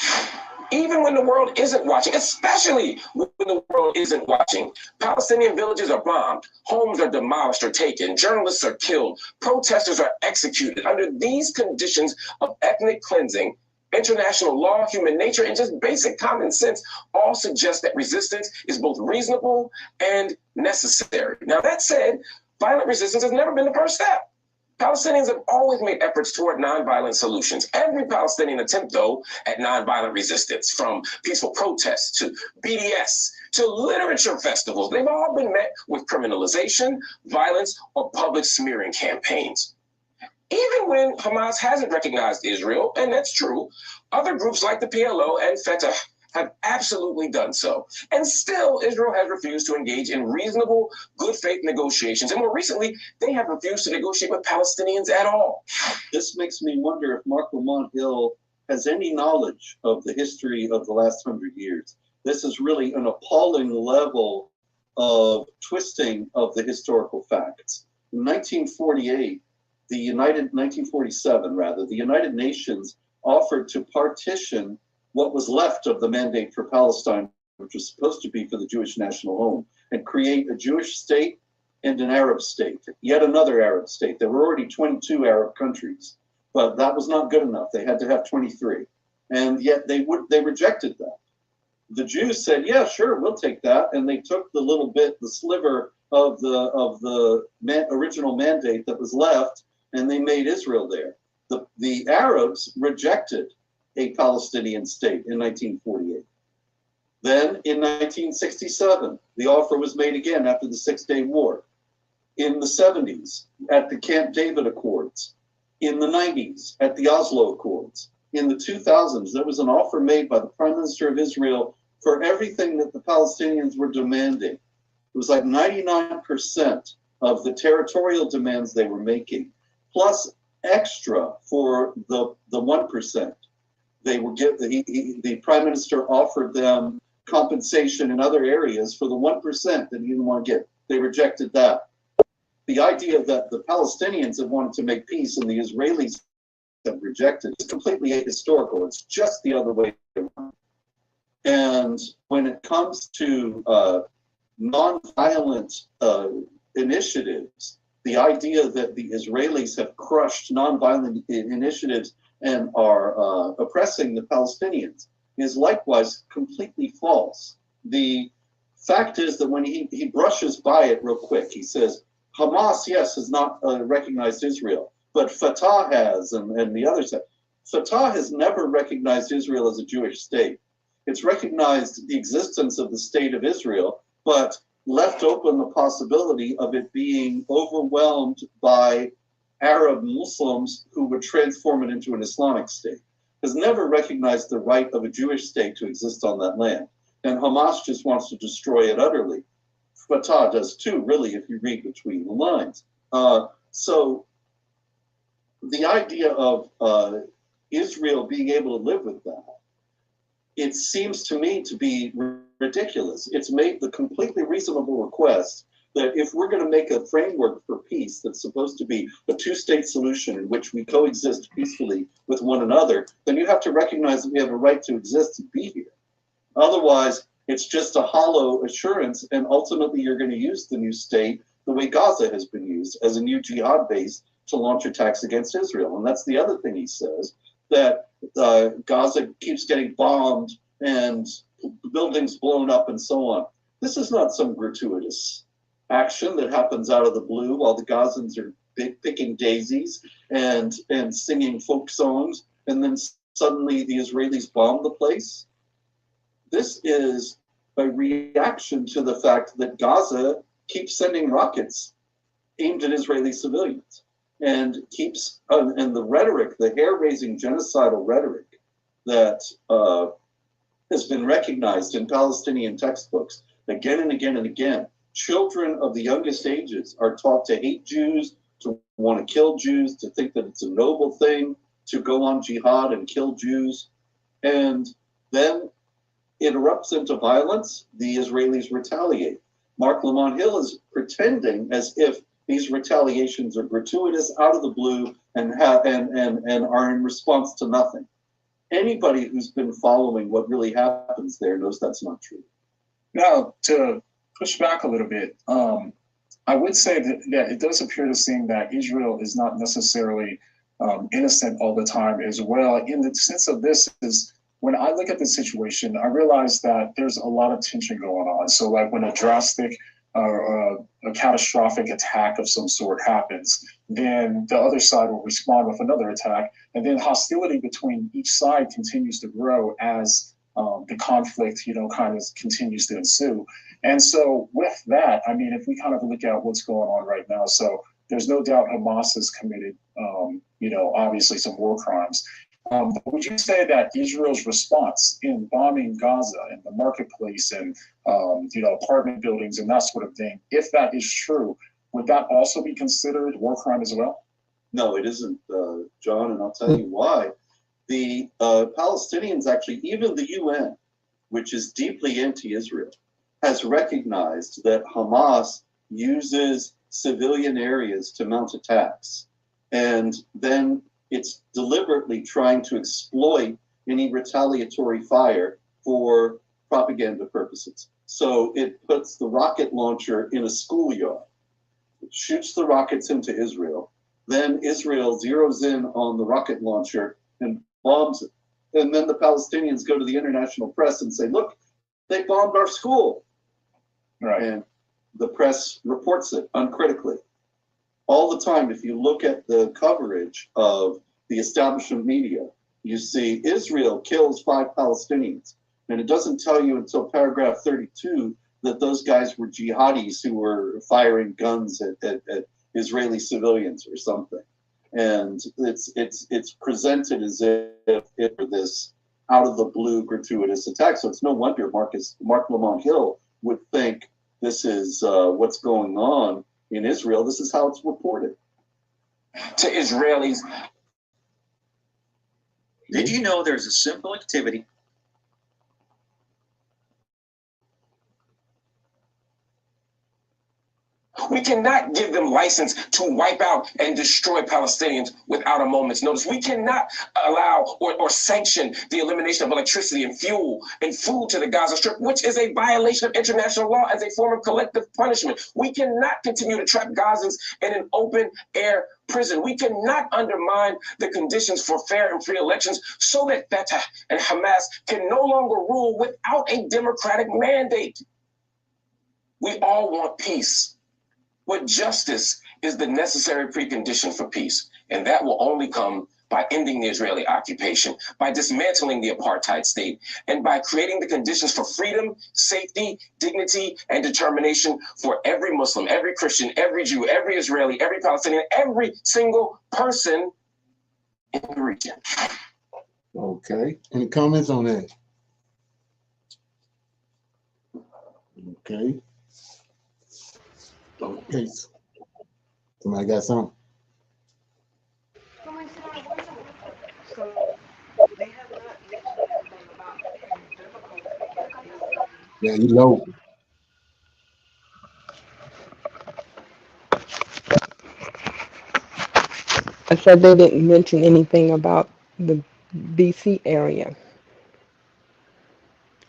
Even when the world isn't watching, especially when the world isn't watching, Palestinian villages are bombed, homes are demolished or taken, journalists are killed, protesters are executed. Under these conditions of ethnic cleansing, International law, human nature, and just basic common sense all suggest that resistance is both reasonable and necessary. Now, that said, violent resistance has never been the first step. Palestinians have always made efforts toward nonviolent solutions. Every Palestinian attempt, though, at nonviolent resistance, from peaceful protests to BDS to literature festivals, they've all been met with criminalization, violence, or public smearing campaigns. Even when Hamas hasn't recognized Israel, and that's true, other groups like the PLO and Fatah have absolutely done so. And still, Israel has refused to engage in reasonable, good faith negotiations. And more recently, they have refused to negotiate with Palestinians at all. This makes me wonder if Mark Lamont Hill has any knowledge of the history of the last 100 years. This is really an appalling level of twisting of the historical facts. In 1947, the United Nations offered to partition what was left of the mandate for Palestine, which was supposed to be for the Jewish national home, and create a Jewish state and an Arab state, yet another Arab state. There were already 22 Arab countries, but that was not good enough. They had to have 23, and yet they rejected that. The Jews said, "Yeah, sure, we'll take that," and they took the little bit, the sliver of the original mandate that was left, and they made Israel there. The Arabs rejected a Palestinian state in 1948. Then in 1967, the offer was made again after the Six-Day War. In the 70s, at the Camp David Accords. In the 90s, at the Oslo Accords. In the 2000s, there was an offer made by the Prime Minister of Israel for everything that the Palestinians were demanding. It was like 99% of the territorial demands they were making, plus extra for the 1%. They were the Prime Minister offered them compensation in other areas for the 1% that he didn't want to get. They rejected that. The idea that the Palestinians have wanted to make peace and the Israelis have rejected is completely ahistorical. It's just the other way around. And when it comes to nonviolent initiatives, the idea that the Israelis have crushed nonviolent initiatives and are oppressing the Palestinians is likewise completely false. The fact is that when he brushes by it real quick, he says, Hamas, yes, has not recognized Israel, but Fatah has, and the others have. Fatah has never recognized Israel as a Jewish state. It's recognized the existence of the state of Israel, but left open the possibility of it being overwhelmed by Arab Muslims who would transform it into an Islamic state. Has never recognized the right of a Jewish state to exist on that land. And Hamas just wants to destroy it utterly. Fatah does too, really, if you read between the lines. So the idea of Israel being able to live with that, it seems to me to be ridiculous. It's made the completely reasonable request that if we're going to make a framework for peace that's supposed to be a two-state solution in which we coexist peacefully with one another, then you have to recognize that we have a right to exist and be here. Otherwise, it's just a hollow assurance, and ultimately you're going to use the new state the way Gaza has been used, as a new jihad base to launch attacks against Israel. And that's the other thing he says, that Gaza keeps getting bombed and buildings blown up and so on. This is not some gratuitous action that happens out of the blue while the Gazans are picking daisies and singing folk songs, and then suddenly the Israelis bomb the place. This is a reaction to the fact that Gaza keeps sending rockets aimed at Israeli civilians, and keeps and the rhetoric, the hair-raising genocidal rhetoric that has been recognized in Palestinian textbooks again and again and again. Children of the youngest ages are taught to hate Jews, to want to kill Jews, to think that it's a noble thing to go on jihad and kill Jews. And then it erupts into violence. The Israelis retaliate. Mark Lamont Hill is pretending as if these retaliations are gratuitous, out of the blue, and are in response to nothing. Anybody who's been following what really happens there knows that's not true. Now, to push back a little bit, I would say that it does appear to seem that Israel is not necessarily innocent all the time as well. In the sense of this is when I look at the situation, I realize that there's a lot of tension going on. So like when a drastic a catastrophic attack of some sort happens, then the other side will respond with another attack, and then hostility between each side continues to grow as the conflict, kind of continues to ensue. And so with that, I mean, if we kind of look at what's going on right now, so there's no doubt Hamas has committed, obviously some war crimes. But would you say that Israel's response in bombing Gaza and the marketplace and apartment buildings and that sort of thing, if that is true, would that also be considered war crime as well? No, it isn't, John, and I'll tell you why. The Palestinians, actually, even the UN, which is deeply anti-Israel, has recognized that Hamas uses civilian areas to mount attacks, and then it's deliberately trying to exploit any retaliatory fire for propaganda purposes. So it puts the rocket launcher in a schoolyard, it shoots the rockets into Israel, then Israel zeroes in on the rocket launcher and bombs it. And then the Palestinians go to the international press and say, look, they bombed our school. Right. And the press reports it uncritically. All the time, if you look at the coverage of the establishment media, you see Israel kills 5 Palestinians. And it doesn't tell you until paragraph 32 that those guys were jihadis who were firing guns at Israeli civilians or something. And it's presented as if it were this out of the blue gratuitous attack. So it's no wonder Mark Lamont Hill would think this is what's going on in Israel. This is how it's reported. To Israelis, did you know there's a simple activity we cannot give them license to wipe out and destroy Palestinians without a moment's notice. We cannot allow or sanction the elimination of electricity and fuel and food to the Gaza Strip, which is a violation of international law as a form of collective punishment. We cannot continue to trap Gazans in an open air prison. We cannot undermine the conditions for fair and free elections so that Fatah and Hamas can no longer rule without a democratic mandate. We all want peace. But justice is the necessary precondition for peace, and that will only come by ending the Israeli occupation, by dismantling the apartheid state, and by creating the conditions for freedom, safety, dignity, and determination for every Muslim, every Christian, every Jew, every Israeli, every Palestinian, every single person in the region. Okay. Any comments on that? Okay. Okay. Somebody got something? Yeah, you low. I said they didn't mention anything about the BC area.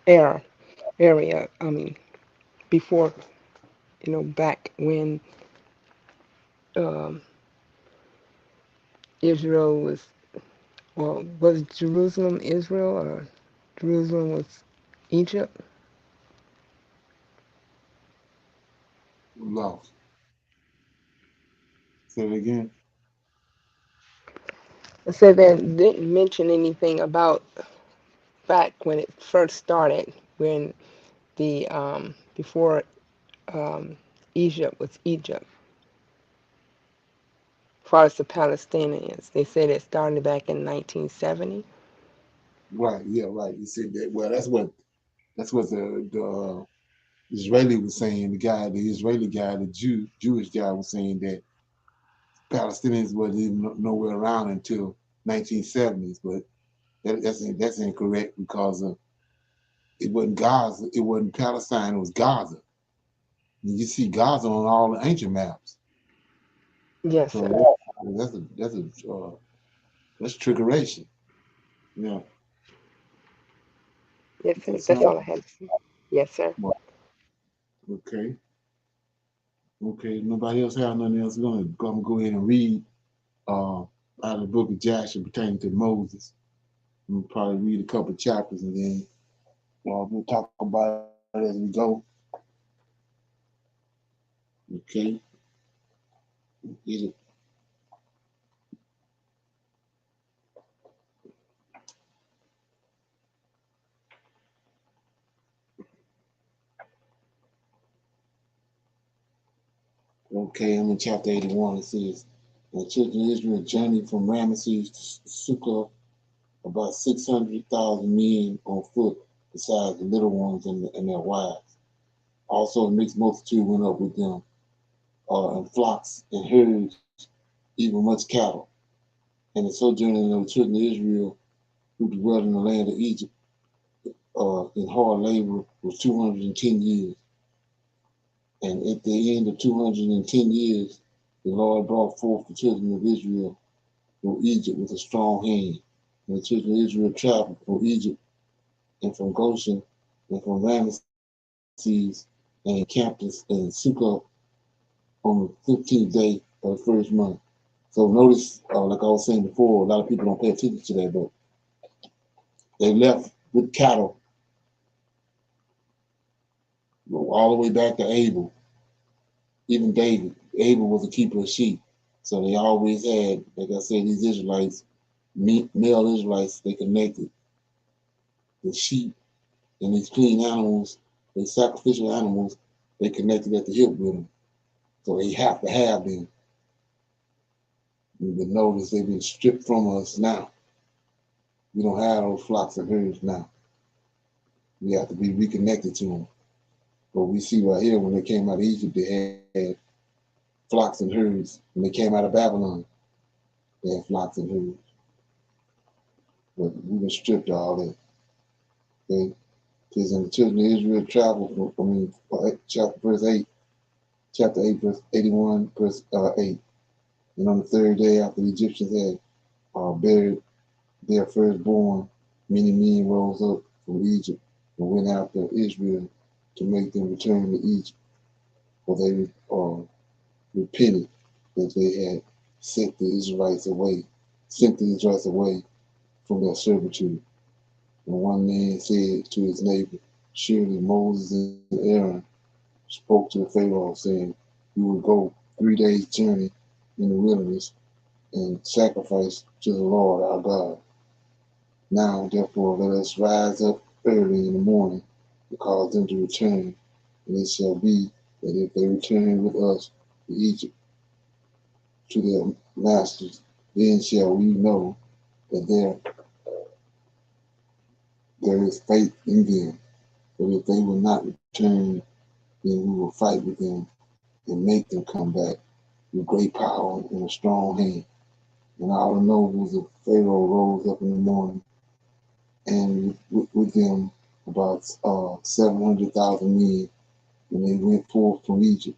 I mean, before, back when um, Israel was Jerusalem Israel or Jerusalem was Egypt? Lost. Say it again. I said they didn't mention anything about back when it first started, when the before Egypt was Egypt. As far as the Palestinians, they said it started back in 1970. Right. Yeah. Right. You said that. Well, that's what the Israeli was saying. The Israeli guy, the Jewish guy was saying that Palestinians wasn't even nowhere around until 1970s, but that's incorrect because it wasn't Gaza, it wasn't Palestine, it was Gaza. And you see Gaza on all the ancient maps. Yes, So sir. that's trickeration. Yeah. Yes, sir. That's all I had to say. Yes, sir. Okay. Okay. Nobody else have nothing else. I'm gonna go ahead and read out of the book of Jasher pertaining to Moses. We'll probably read a couple chapters and then we'll talk about it as we go. Okay. Get it. Okay, I'm in chapter 81. It says, the children of Israel journeyed from Ramesses to Sukkah, about 600,000 men on foot, besides the little ones and their wives. Also, a mixed multitude went up with them, and flocks and herds, even much cattle. And the sojourning of the children of Israel who dwelt in the land of Egypt in hard labor was 210 years. And at the end of 210 years, the Lord brought forth the children of Israel from Egypt with a strong hand. And the children of Israel traveled from Egypt and from Goshen and from Ramesses and encamped in Sukkot on the 15th day of the first month. So notice, like I was saying before, a lot of people don't pay attention to that, but they left with cattle all the way back to Abel. Even David, Abel was a keeper of sheep. So they always had, like I said, these Israelites, male Israelites, they connected the sheep and these clean animals, the sacrificial animals, they connected at the hip with them. So they have to have them. You can notice they've been stripped from us now. We don't have those flocks and herds now. We have to be reconnected to them. But we see right here, when they came out of Egypt, they had flocks and herds. When they came out of Babylon, they had flocks and herds. But we've been stripped of all that. Okay? Because in the children of Israel traveled from, chapter 8, verse 81, verse 8. And on the third day after the Egyptians had buried their firstborn, many men rose up from Egypt and went after Israel to make them return to Egypt. For they repented that they had sent the Israelites away from their servitude. And one man said to his neighbor, surely Moses and Aaron spoke to the Pharaoh, saying, we will go 3 days' journey in the wilderness and sacrifice to the Lord our God. Now, therefore, let us rise up early in the morning and cause them to return. And it shall be that if they return with us to Egypt, to their masters, then shall we know that there is faith in them. But if they will not return, then we will fight with them and make them come back with great power and a strong hand. And all the nobles of Pharaoh rose up in the morning, and with them about 700,000 men, and they went forth from Egypt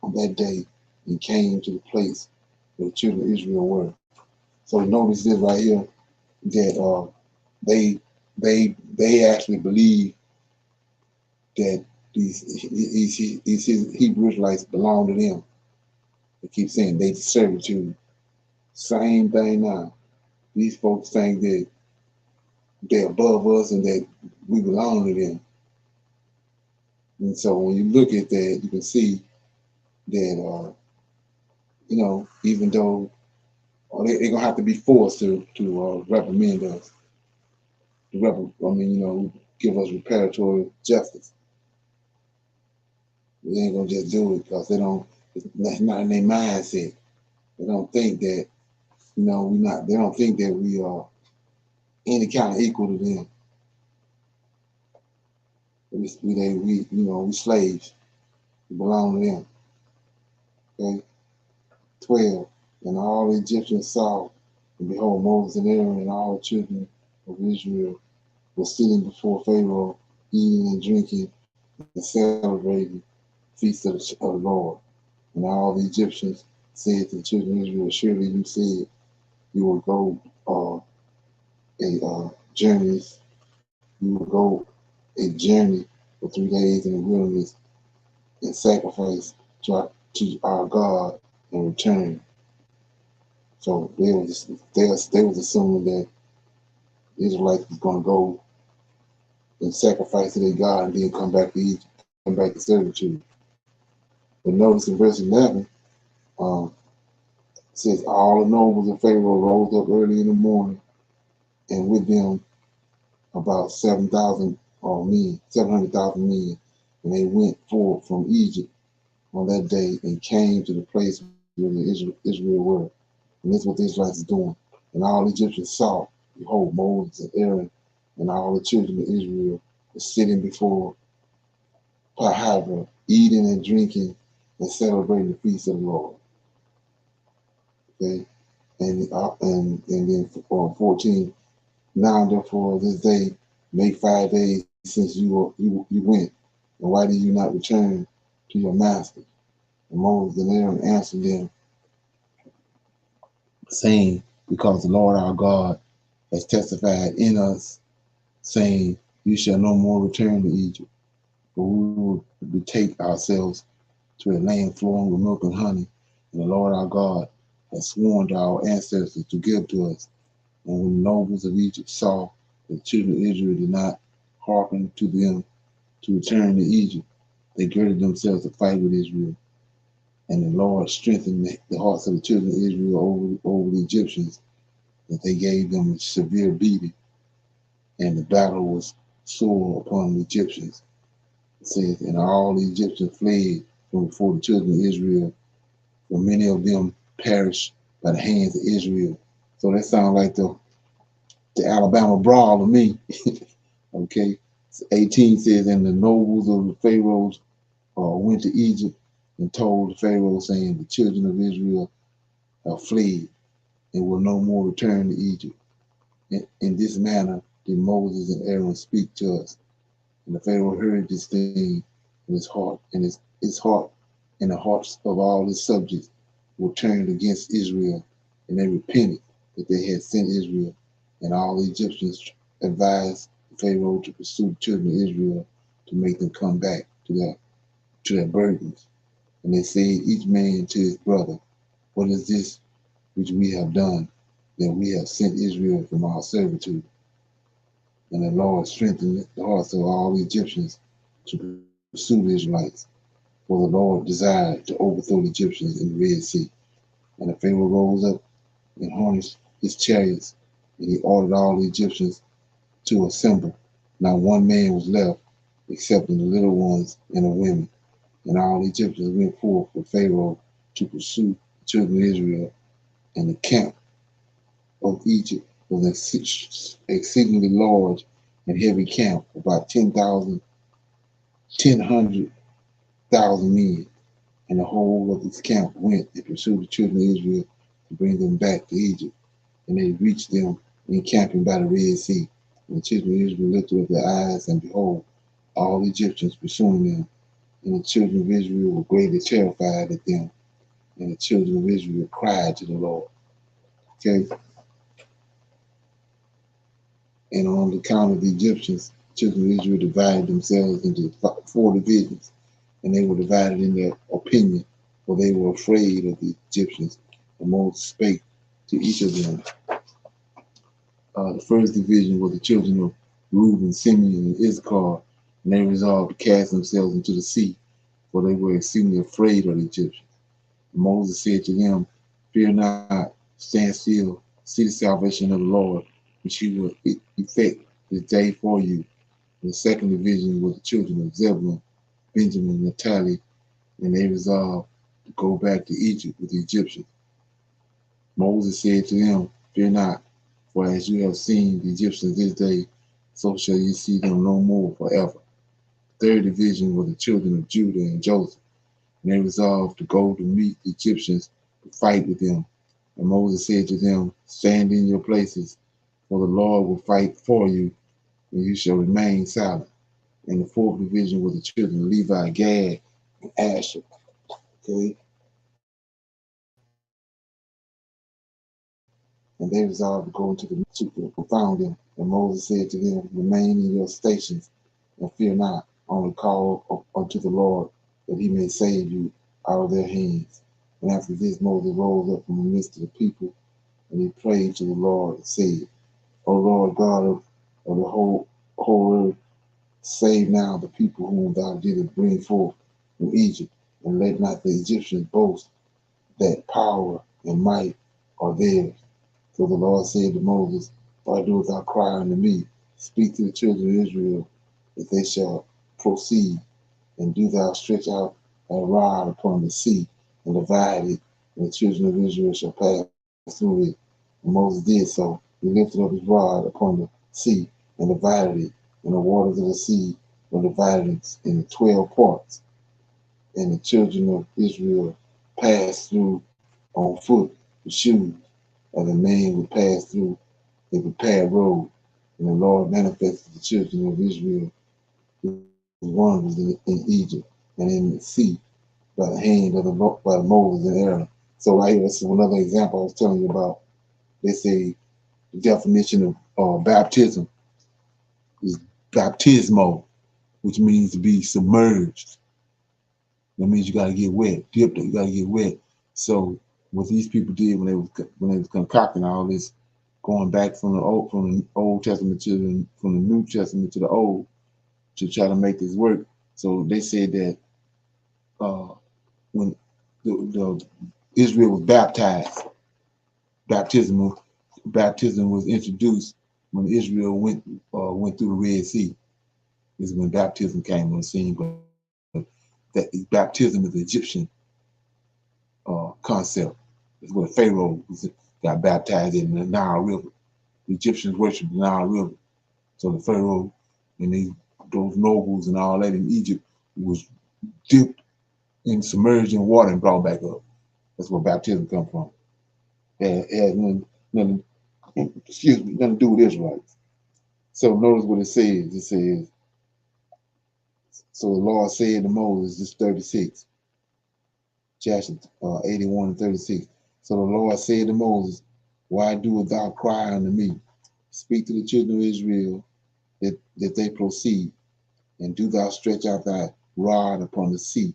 on that day and came to the place where the children of Israel were. So notice this right here, that they actually believe that these Hebrew Israelites belong to them. They keep saying they servitude. Same thing now. These folks think that they're above us and that we belong to them. And so when you look at that, you can see that, even though they're going to have to be forced to reprimand us, give us reparatory justice. They ain't going to just do it because that's not in their mindset. They don't think that, they don't think that we are any kind of equal to them. We slaves. We belong to them. Okay? 12. And all the Egyptians saw, and behold, Moses and Aaron and all the children of Israel were sitting before Pharaoh, eating and drinking and celebrating the feast of the Lord. And all the Egyptians said to the children of Israel, surely you said you will go journeys. You will go a journey for 3 days in the wilderness and sacrifice to our God and return. So they was assuming that the Israelites was going to go and sacrifice to their God and then come back to Egypt, come back to servitude. But notice in verse 11, it says, all the nobles of Pharaoh rose up early in the morning, and with them about 700,000 men, and they went forth from Egypt on that day and came to the place where the Israel were. And this is what the Israelites is doing. And all the Egyptians saw, behold, Moses and Aaron and all the children of Israel were sitting before Pahava, eating and drinking and celebrating the feast of the Lord. Okay, and then 14. Now therefore this day make 5 days since you went, and why did you not return to your master? And Moses and Aaron answered them, saying, because the Lord our God has testified in us, saying, you shall no more return to Egypt, but we will betake ourselves to a land flowing with milk and honey, and the Lord our God has sworn to our ancestors to give to us. And when the nobles of Egypt saw that the children of Israel did not hearken to them to return to Egypt, they girded themselves to fight with Israel. And the Lord strengthened the hearts of the children of Israel over the Egyptians, that they gave them a severe beating, and the battle was sore upon the Egyptians. It says, and all the Egyptians fled from before the children of Israel, for many of them perished by the hands of Israel. So that sounds like the Alabama brawl to me. Okay. 18 says, and the nobles of the Pharaohs went to Egypt and told the Pharaoh, saying, the children of Israel have fled and will no more return to Egypt. In this manner did Moses and Aaron speak to us. And the Pharaoh heard this thing in his heart, and his heart and the hearts of all his subjects were turned against Israel, and they repented that they had sent Israel. And all the Egyptians advised the Pharaoh to pursue the children of Israel to make them come back to their burdens. And they said, each man to his brother, what is this which we have done, that we have sent Israel from our servitude? And the Lord strengthened the hearts of all the Egyptians to pursue the Israelites, for the Lord desired to overthrow the Egyptians in the Red Sea. And the Pharaoh rose up and harnessed his chariots, and he ordered all the Egyptians to assemble. Not one man was left, excepting the little ones and the women. And all the Egyptians went forth with Pharaoh to pursue the children of Israel, and the camp of Egypt was exceedingly large and heavy camp, about 10,000 men. And the whole of this camp went and pursued the children of Israel to bring them back to Egypt. And they reached them encamping by the Red Sea. And the children of Israel lifted up their eyes, and behold, all the Egyptians pursuing them. And the children of Israel were greatly terrified at them. And the children of Israel cried to the Lord. Okay. And on the account of the Egyptians, the children of Israel divided themselves into 4 divisions. And they were divided in their opinion, for they were afraid of the Egyptians. And Moses spake to each of them. The first division was the children of Reuben, Simeon, and Issachar, and they resolved to cast themselves into the sea, for they were exceedingly afraid of the Egyptians. And Moses said to them, fear not, stand still, see the salvation of the Lord, which he will effect this day for you. And the second division was the children of Zebulun, Benjamin, Naphtali, and they resolved to go back to Egypt with the Egyptians. Moses said to them, fear not, for as you have seen the Egyptians this day, so shall you see them no more forever. The third division was the children of Judah and Joseph, and they resolved to go to meet the Egyptians to fight with them. And Moses said to them, stand in your places, for the Lord will fight for you, and you shall remain silent. And the fourth division was the children of Levi, Gad, and Asher. Okay. And they resolved to go into the to confound them. And Moses said to them, remain in your stations and fear not, only call unto the Lord, that he may save you out of their hands. And after this, Moses rose up from the midst of the people And he prayed to the Lord and said, O Lord God of the whole earth, save now the people whom thou didst bring forth from Egypt, and let not the Egyptians boast that power and might are theirs. So the Lord said to Moses, why dost thou cry unto me? Speak to the children of Israel, that they shall proceed, and do thou stretch out thy rod upon the sea, and divide it, and the children of Israel shall pass through it. And Moses did so. He lifted up his rod upon the sea, and divided it, and the waters of the sea were divided in 12 parts. And the children of Israel passed through on foot with shoes, as a man would pass through a prepared road. And the Lord manifested the children of Israel his wonders in Egypt and in the sea by the hand of by Moses and Aaron. So right here, this is another example I was telling you about. They say the definition of baptism is baptismo, which means to be submerged. That means you got to get wet, dipped. You got to get wet. So what these people did when they was concocting all this, going back from the Old Testament from the New Testament to the Old, to try to make this work. So they said that when the Israel was baptized, baptism was introduced when Israel went through the Red Sea. This is when baptism came on the scene. But that baptism is an Egyptian concept. It's where Pharaoh got baptized in the Nile River. The Egyptians worshiped the Nile River. So the Pharaoh and those nobles and all that in Egypt was dipped and submerged in water and brought back up. That's where baptism comes from. It has nothing to do with Israelites. So notice what it says. It says, so the Lord said to Moses, this 36, Jasher 81 and 36. So the Lord said to Moses, why doest thou cry unto me? Speak to the children of Israel that they proceed, and do thou stretch out thy rod upon the sea,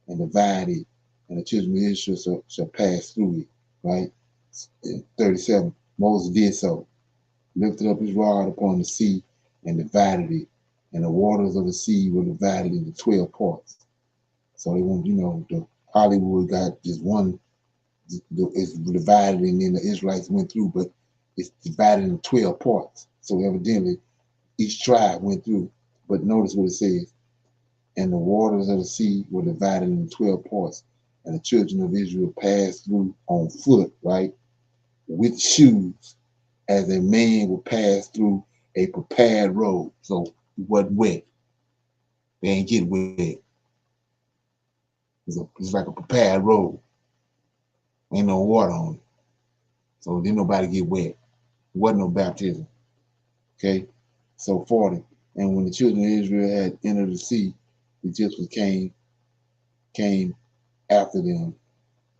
and divide it, and the children of Israel shall pass through it. Right? 37. Moses did so, lifted up his rod upon the sea, and divided it, and the waters of the sea were divided into 12 parts. So they want, the Hollywood got just one, it's divided, and then the Israelites went through, but it's divided into 12 parts. So evidently, each tribe went through. But notice what it says, and the waters of the sea were divided into 12 parts, and the children of Israel passed through on foot, right, with shoes, as a man would pass through a prepared road. So it wasn't wet. They ain't get wet. It's like a prepared road. Ain't no water on it. So didn't nobody get wet. Wasn't no baptism. Okay? So 40. And when the children of Israel had entered the sea, the Egyptians came after them.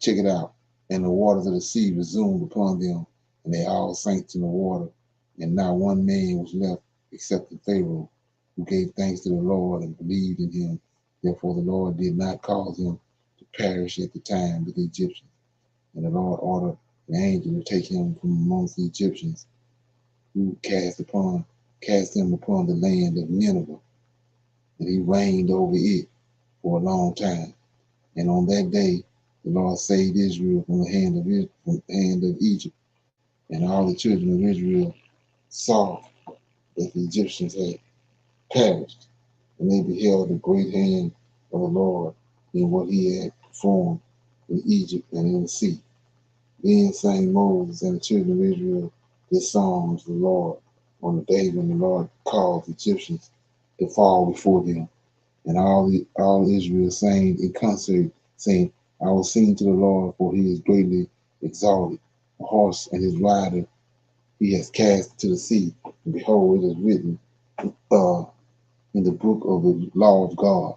Check it out. And the waters of the sea resumed upon them, and they all sank in the water. And not one man was left except the Pharaoh, who gave thanks to the Lord and believed in him. Therefore the Lord did not cause him to perish at the time with the Egyptians. And the Lord ordered an angel to take him from amongst the Egyptians, who cast him upon the land of Nineveh, and he reigned over it for a long time. And on that day, the Lord saved Israel from the hand of Egypt. And all the children of Israel saw that the Egyptians had perished, and they beheld the great hand of the Lord in what he had performed in Egypt and in the sea. Then sang Moses and the children of Israel this song to the Lord on the day when the Lord caused the Egyptians to fall before them. And all Israel sang in concert, saying, I will sing to the Lord, for he is greatly exalted. The horse and his rider he has cast to the sea. And behold, it is written in the book of the law of God.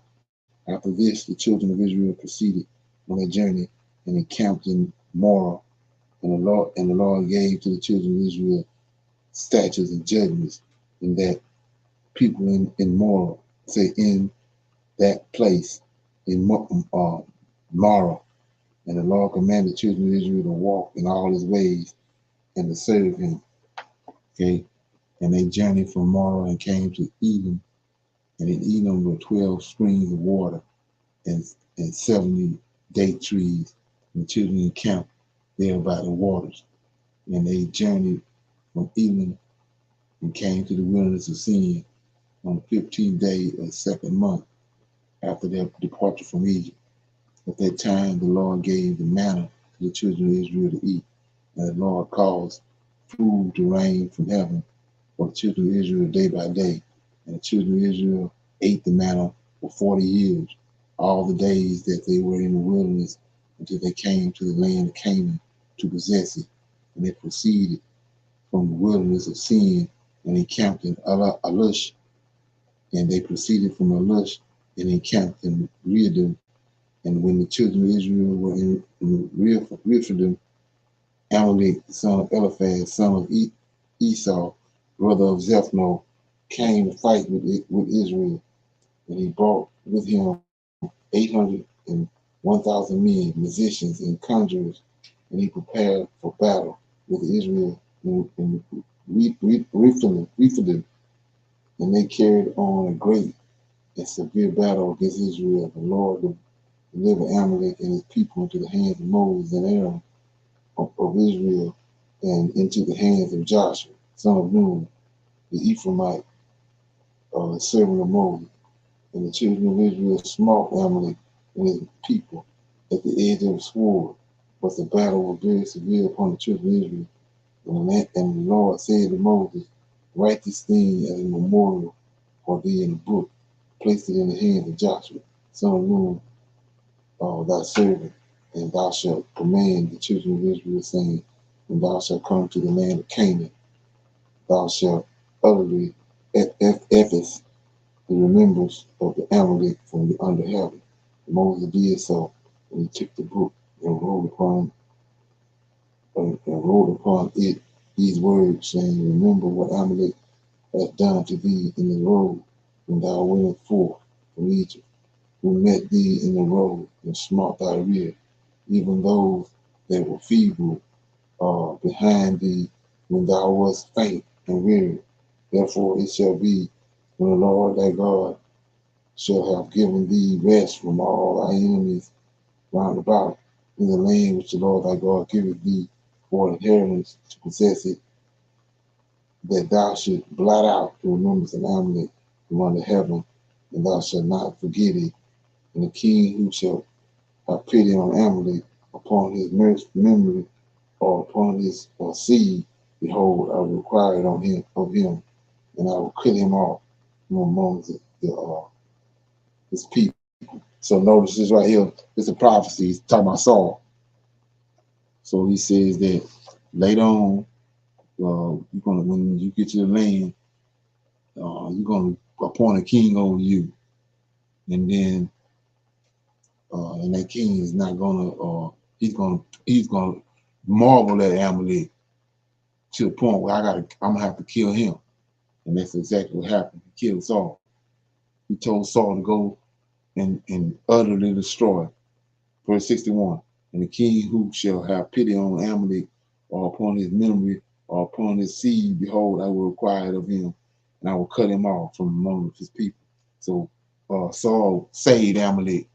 After this, the children of Israel proceeded on their journey and encamped in Morah. And the Lord gave to the children of Israel statutes and judgments, in that people in Morah, say in that place, in Marah. And the Lord commanded the children of Israel to walk in all his ways and to serve him. Okay. And they journeyed from Mara and came to Edom. And in Edom were 12 springs of water and 70 date trees. And the children encamped there by the waters. And they journeyed from Edom and came to the wilderness of Sin on the 15th day of the second month after their departure from Egypt. At that time, the Lord gave the manna to the children of Israel to eat. And the Lord caused food to rain from heaven for the children of Israel day by day. And the children of Israel ate the manna for 40 years, all the days that they were in the wilderness, until they came to the land of Canaan to possess it. And they proceeded from the wilderness of Sin and encamped in Alush. And they proceeded from Alush and encamped in Rehoboth. And when the children of Israel were in Rephidim, Amalek, the son of Eliphaz, son of Esau, brother of Zephno, came to fight with Israel. And he brought with him 800 and 1,000 men, musicians and conjurers, and he prepared for battle with Israel in Rephidim. And they carried on a great and severe battle against Israel. The Lord delivered Amalek and his people into the hands of Moses and Aaron of Israel, and into the hands of Jasher, son of Nun, the Ephraimite, the servant of Moses. And the children of Israel smote Amalek and his people at the edge of the sword. But the battle was very severe upon the children of Israel. And the Lord said to Moses, write this thing as a memorial for thee in a book, place it in the hands of Joshua, son of Nun, thy servant, and thou shalt command the children of Israel, saying, when thou shalt come to the land of Canaan, thou shalt utterly efface the remembrance of the Amalek from the under heaven. And Moses did so, and he took the book and wrote upon it these words, saying, remember what Amalek hath done to thee in the road when thou wentest forth from Egypt, who met thee in the road and smote thy rear, even those that were feeble behind thee when thou wast faint and weary. Therefore it shall be, when the Lord thy God shall have given thee rest from all thy enemies round about in the land which the Lord thy God giveth thee for an inheritance to possess it, that thou should blot out the remembrance of Amalek from under heaven, and thou shalt not forget it. And the king who shall have pity on Amalek upon his memory or upon his seed, behold, I will require it of him, and I will cut him off from among his people. So notice this right here. It's a prophecy. He's talking about Saul. So he says that later on, you're gonna, when you get to the land, you're gonna appoint a king over you, and then and that king is not gonna he's gonna marvel at Amalek to the point where I'm gonna have to kill him. And that's exactly what happened. He killed Saul. He told Saul to go and utterly destroy. Verse 61. And the king who shall have pity on Amalek or upon his memory or upon his seed, behold, I will require it of him, and I will cut him off from among his people. So Saul saved Amalek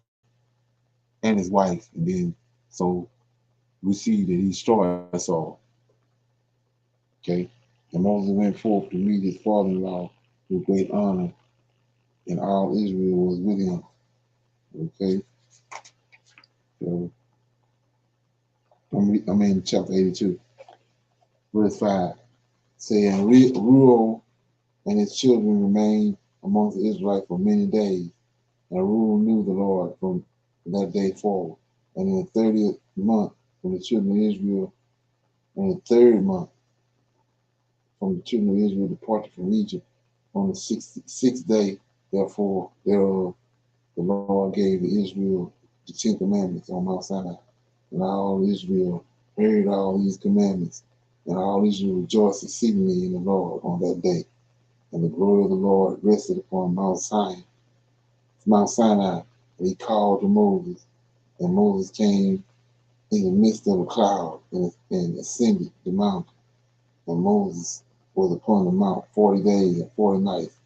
and his wife, and then so we see that he destroyed Saul. Okay. And Moses went forth to meet his father-in-law with great honor, and all Israel was with him. Okay. So I'm in chapter 82, verse 5, saying, Reuel and his children remained among the Israelites for many days, and Reuel knew the Lord from that day forward. And in the 30th month from the children of Israel, and the third month from the children of Israel departed from Egypt, on the sixth day, therefore, thereof, the Lord gave to Israel the 10 commandments on Mount Sinai. And all Israel heard all these commandments, and all Israel rejoiced exceedingly in the Lord on that day. And the glory of the Lord rested upon Mount Sinai, and he called to Moses. And Moses came in the midst of a cloud and ascended the mountain. And Moses was upon the mount 40 days and 40 nights.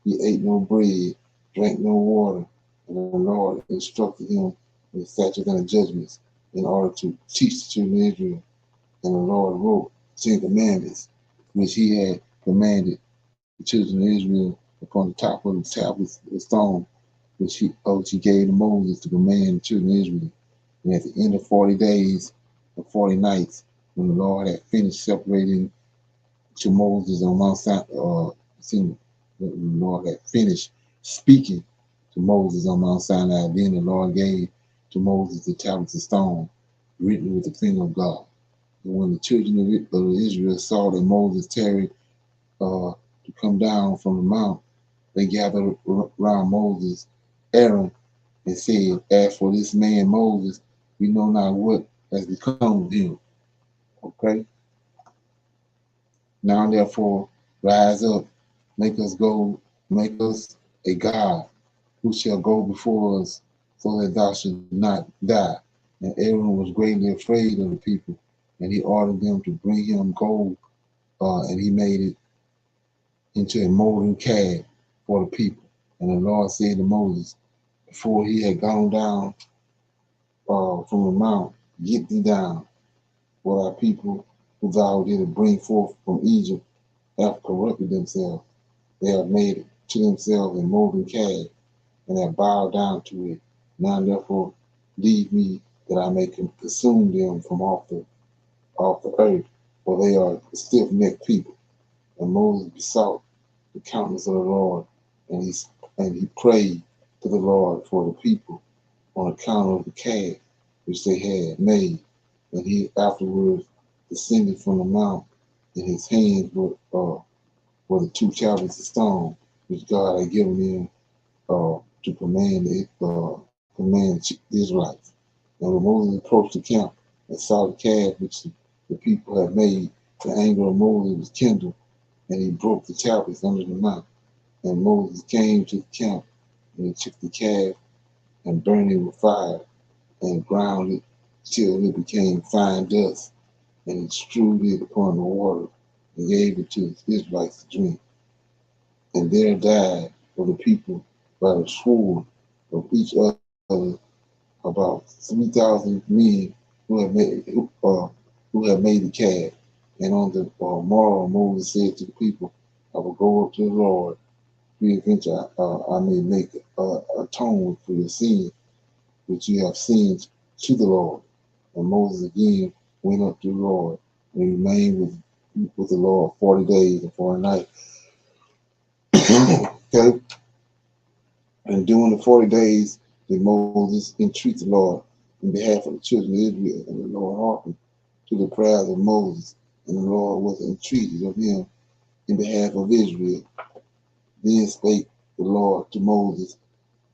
He ate no bread, drank no water, and the Lord instructed him in statutes and judgments in order to teach the children of Israel. And the Lord wrote 10 commandments, which he had commanded the children of Israel upon the top of the tablets of stone, which he gave to Moses to command the children of Israel. And at the end of 40 days and 40 nights, when the Lord had finished separating to Moses on Mount Sinai, the Lord had finished speaking to Moses on Mount Sinai, then the Lord gave to Moses the tablets of stone written with the finger of God. And when the children of Israel saw that Moses tarried to come down from the mount, they gathered around Moses, Aaron, and said, "As for this man Moses, we know not what has become of him." Okay? Now therefore, rise up, make us a God who shall go before us, so that thou should not die. And Aaron was greatly afraid of the people, and he ordered them to bring him gold, and he made it into a molten calf for the people. And the Lord said to Moses, before he had gone down from the mount, "Get thee down, for thy people who thou didst bring forth from Egypt have corrupted themselves. They have made it to themselves a molten calf, and have bowed down to it. Now therefore leave me, that I may consume them from off the earth, for they are a stiff-necked people." And Moses besought the countenance of the Lord, and he prayed to the Lord for the people on account of the calf which they had made. And he afterwards descended from the mount, and his hands were the 2 tablets of stone which God had given him to command the Israelites. And when Moses approached the camp and saw the calf which the people had made, the anger of Moses was kindled, and he broke the tablets under the mount. And Moses came to the camp, and he took the calf and burned it with fire, and ground it till it became fine dust, and he strewed it upon the water, and gave it to the Israelites to drink. And there died of the people by the sword of each other about 3,000 men who had made the calf. And on the morrow, Moses said to the people, "I will go up to the Lord, peradventure I may make atonement for your sins, which you have sinned to the Lord." And Moses again went up to the Lord, and remained with the Lord 40 days and 40 nights. Okay? And during the 40 days did Moses entreat the Lord in behalf of the children of Israel, and the Lord hearkened to the prayers of Moses, and the Lord was entreated of him in behalf of Israel. Then spake the Lord to Moses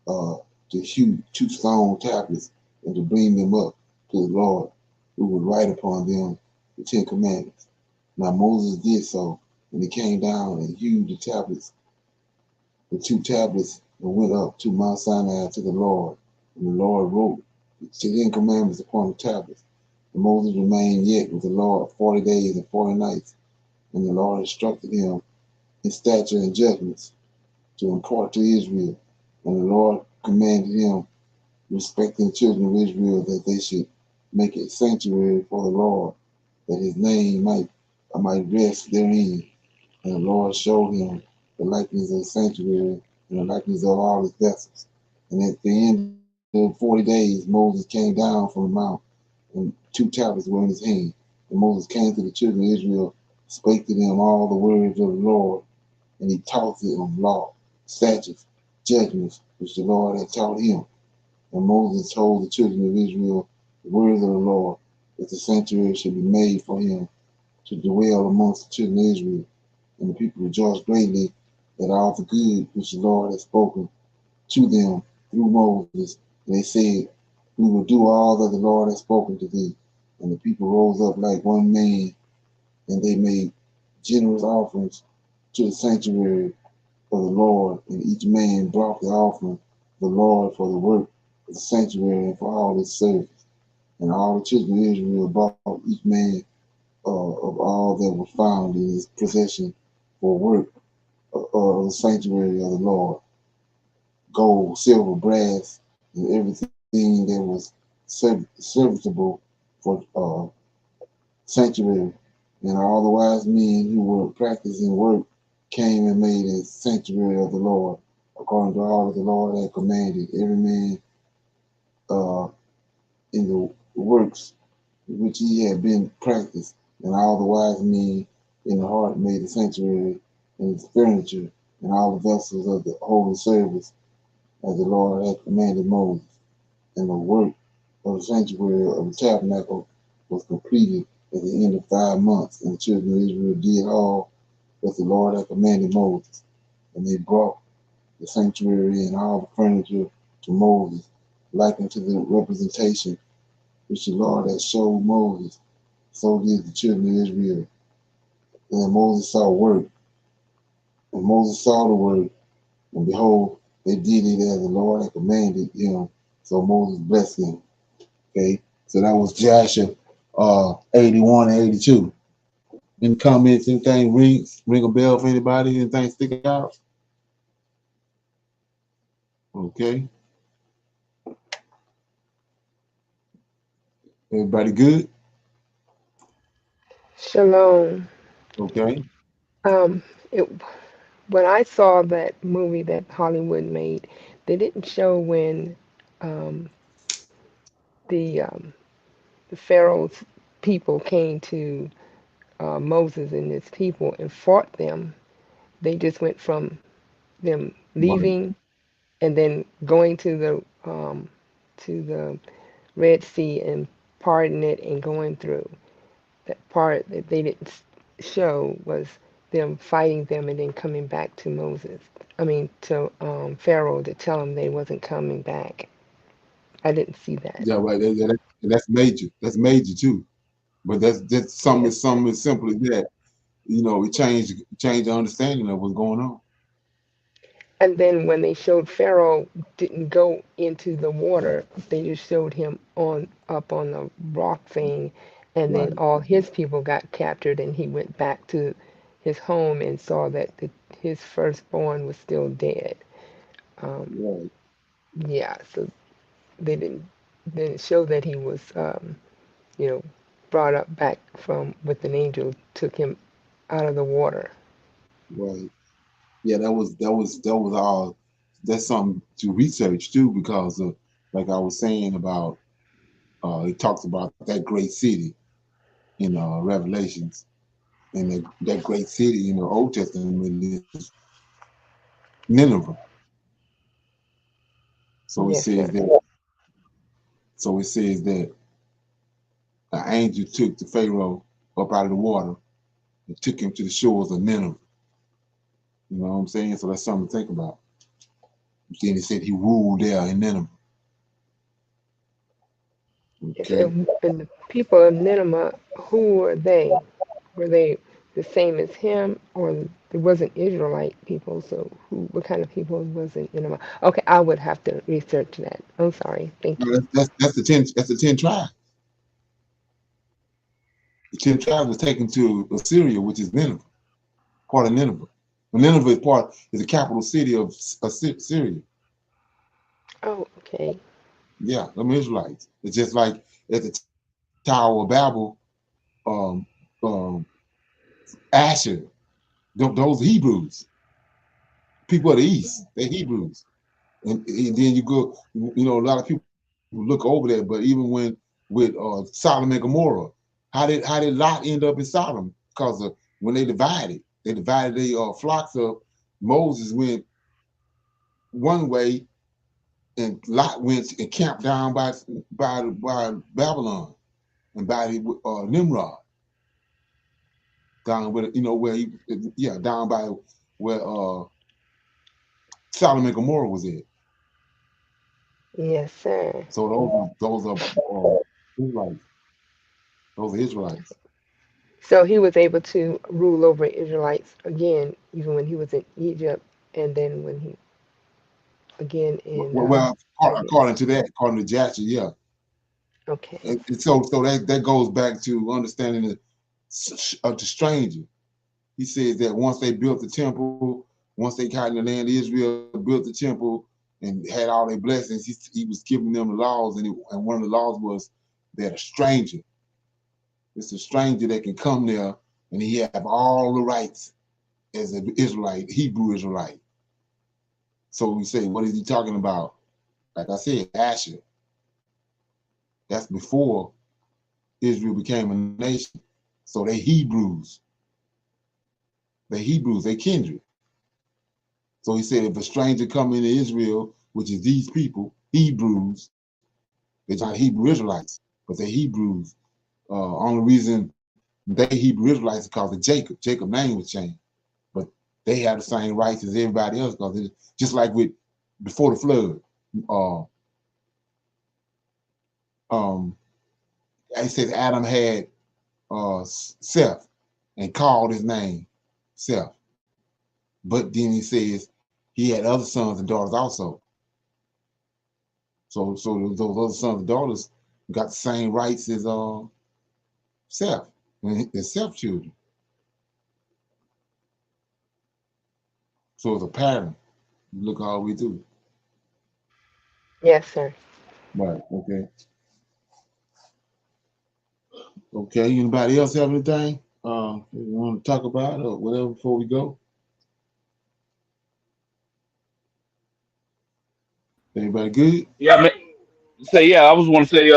to hew 2 stone tablets, and to bring them up to the Lord, who would write upon them the 10 commandments. Now Moses did so, and he came down and hewed the 2 tablets, and went up to Mount Sinai to the Lord. And the Lord wrote the 10 commandments upon the tablets. And Moses remained yet with the Lord 40 days and 40 nights. And the Lord instructed him in statutes and judgments to impart to Israel. And the Lord commanded him respecting the children of Israel, that they should make a sanctuary for the Lord, that his name might rest therein. And the Lord showed him the likeness of the sanctuary, and the likeness of all his vessels. And at the end of 40 days, Moses came down from the mount, and 2 tablets were in his hand. And Moses came to the children of Israel, spake to them all the words of the Lord, and he taught them law, statutes, judgments, which the Lord had taught him. And Moses told the children of Israel the words of the Lord, that the sanctuary should be made for him to dwell amongst the children of Israel. And the people rejoiced greatly at all the good which the Lord had spoken to them through Moses. And they said, "We will do all that the Lord has spoken to thee." And the people rose up like one man, and they made generous offerings to the sanctuary of the Lord. And each man brought the offering of the Lord for the work of the sanctuary and for all its service. And all the children of Israel brought each man of all that was found in his possession for work of the sanctuary of the Lord, gold, silver, brass, and everything that was serviceable for sanctuary. And all the wise men who were practicing work came and made a sanctuary of the Lord, according to all that the Lord had commanded. Every man uh, in the works which he had been practiced, and all the wise men in the heart made the sanctuary and its furniture, and all the vessels of the holy service, as the Lord had commanded Moses. And the work of the sanctuary of the tabernacle was completed at the end of 5 months, and the children of Israel did all that the Lord had commanded Moses. And they brought the sanctuary and all the furniture to Moses, like unto the representation which the Lord had showed Moses. So did the children of Israel. And Moses saw work, and Moses saw the work, and behold, they did it as the Lord had commanded him. So Moses blessed them. Okay, so that was Jasher 81 and 82. Any comments, anything ring a bell for anybody? Anything stick out? Okay. Everybody good? Shalom. Okay. Um, it, when I saw that movie that Hollywood made, they didn't show when um, the um, the Pharaoh's people came to Moses and his people and fought them. They just went from them Right. leaving and then going to the Red Sea and parting it and going through. That part that they didn't show was them fighting them and then coming back to Moses. I mean to Pharaoh to tell him they wasn't coming back. I didn't see that. Yeah, right. That's major. That's major too. But that's something, Yes. something as simple as that. You know, it changed the understanding of what's going on. And then when they showed Pharaoh didn't go into the water, they just showed him on up on the rock thing, and then Right. all his people got captured, and he went back to his home and saw that his firstborn was still dead. Um, Right. yeah, so they didn't show that he was you know brought up back from with an angel took him out of the water. Right. Yeah, that was all. That's something to research too, because of, like I was saying about, it talks about that great city in Revelations, and that great city in the Old Testament is Nineveh. So it Yes, says sir. that. So it says that an angel took the Pharaoh up out of the water and took him to the shores of Nineveh. You know what I'm saying? So that's something to think about. Then it said he ruled there in Nineveh. Yes, Okay. and the people of Nineveh, who were they? Were they the same as him, or it wasn't Israelite people? So, what kind of people was in Nineveh? Okay, I would have to research that. I'm sorry. Thank you. No, that's the ten tribes. The 10 tribes was taken to Assyria, which is Nineveh, part of Nineveh. And Nineveh is the capital city of Syria. Oh, okay. Yeah, them Israelites. It's just like at the Tower of Babel, um, um, Asher, those Hebrews, people of the East, they're Hebrews. And then you go, a lot of people look over that, but even when with Sodom and Gomorrah, how did Lot end up in Sodom? Because when they divided their flocks up. Moses went one way, and Lot went and camped down by Babylon and by Nimrod, down where down by where Sodom and Gomorrah was at. Yes, sir. So those are Israelites. Those are Israelites. So he was able to rule over Israelites again, even when he was in Egypt, and then when he again in Well, Arabia. according to Jasher, yeah. Okay. And so that goes back to understanding the stranger. He says that once they built the temple, once they got in the land of Israel, built the temple and had all their blessings, he was giving them the laws, and one of the laws was that a stranger, it's a stranger that can come there and he have all the rights as an Israelite, Hebrew Israelite. So we say, what is he talking about? Like I said, Jasher. That's before Israel became a nation. So they Hebrews. They Hebrews, they kindred. So he said, if a stranger come into Israel, which is these people, Hebrews, they're not Hebrew Israelites, but they're Hebrews. Only reason they Hebrew Israelites is because of Jacob. Jacob's name was changed. But they have the same rights as everybody else, because it's just like with before the flood. It says Adam had Seth and called his name Seth. But then he says he had other sons and daughters also. So those other sons and daughters got the same rights as Seth and his Seth children. So it's a pattern. You look all the way through. Yes, sir. Right. Okay. Okay. Anybody else have anything you want to talk about or whatever before we go? Everybody good? Yeah, man. Say yeah. I was want to say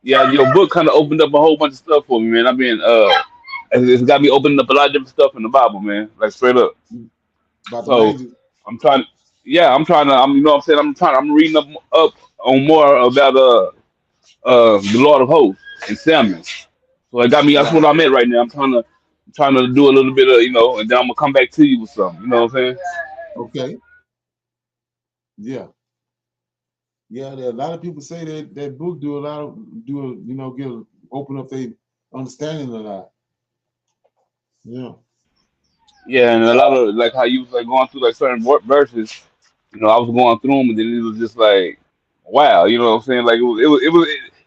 yeah. Your book kind of opened up a whole bunch of stuff for me, man. I've been it's got me opening up a lot of different stuff in the Bible, man. Like straight up. About the So language? I'm trying. Yeah, I'm trying to. You know what I'm saying. I'm reading up on more about the Lord of Hosts and Samuel. So it got me. That's what Right. I'm at right now. I'm trying to do a little bit of and then I'm gonna come back to you with something. You know what I'm saying? Okay. Yeah. Yeah, there, a lot of people say that book do a lot of get open up their understanding a lot. Yeah. Yeah, and a lot of like how you was like going through like certain verses. I was going through them, and then it was just like, wow. You know what I'm saying? Like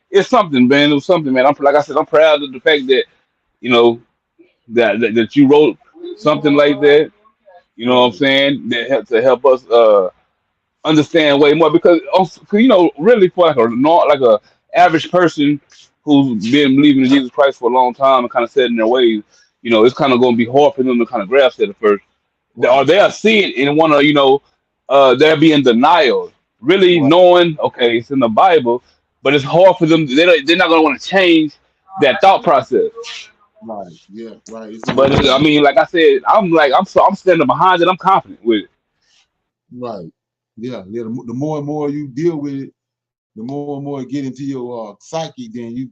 it's something, man. It was something, man. Like I said, I'm proud of the fact that you know that you wrote something like that. You know what I'm Right. saying? That help us understand way more because also, 'cause, really for like a not like a average person who's been believing in Jesus Christ for a long time and kind of set in their ways, it's kind of going to be hard for them to kind of grasp it at first. Or Right. they'll see it and want to, they'll be in denial, really Right. knowing, okay, it's in the Bible, but it's hard for them. They're not going to want to change that thought process. Right. Yeah. Right. It's in the But I word. mean, like I said, I'm standing behind it. I'm confident with it. Right. Yeah. Yeah. The more and more you deal with it, the more and more it get into your psyche, then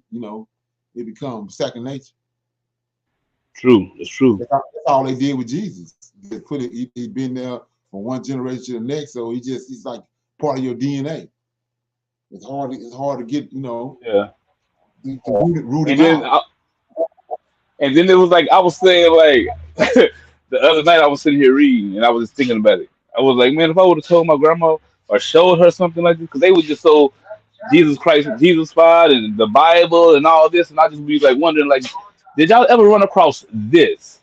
it becomes second nature. True. It's true. That's all they did with Jesus. They put it. He been there from one generation to the next, so he's like part of your DNA. It's hard. It's hard to get Yeah. to root him And then out. it was like I was saying like the other night I was sitting here reading and I was just thinking about it. I was like, man, if I would have told my grandma or showed her something like this, because they were just so Jesus Christ, Jesus fied, and the Bible and all this, and I just be like wondering, like, did y'all ever run across this?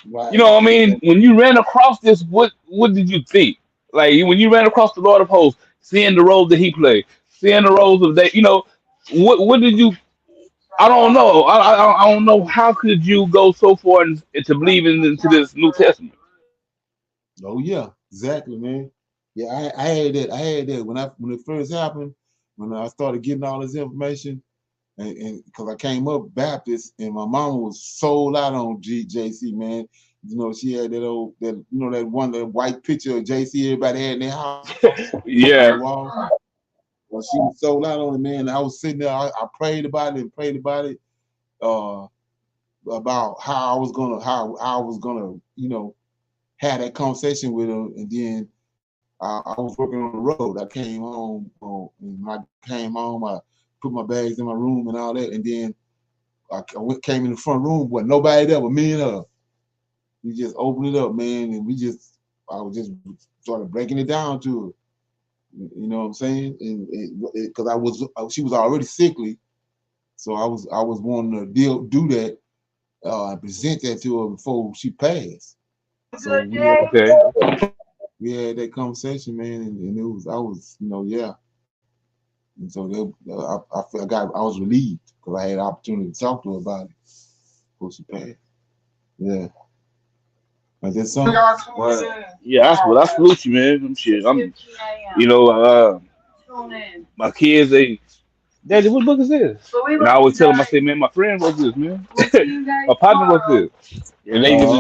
You Right. know what I mean? When you ran across this, what did you think? Like when you ran across the Lord of Hosts, seeing the roles that He played, seeing the roles of that, what did you? I don't know. I don't know. How could you go so far into believing into this New Testament? Oh yeah, exactly, man. Yeah, I had that. I had that when it first happened. When I started getting all this information, and because I came up Baptist, and my mama was sold out on JC, man. She had that white picture of JC everybody had in their house on the Yeah, wall. Well, she was sold out on it, man. I was sitting there. I prayed about it and prayed about it, uh, about how I was gonna, have that conversation with her, and then I was working on the road. I came home. And when I came home, I put my bags in my room and all that, and then came in the front room, but nobody there but me and her. We just opened it up, man, and I was just started breaking it down to her. You know what I'm saying? And because she was already sickly, so I was wanting to do that and present that to her before she passed. So we had that conversation, man, and it was yeah. And so I was relieved because I had the opportunity to talk to her about it before she passed. Yeah. But there's some. Yeah, I salute you, man. My kids, Daddy, what book is this? And I always tell them, I say, man, my friend wrote this, man. My partner wrote this. And they just,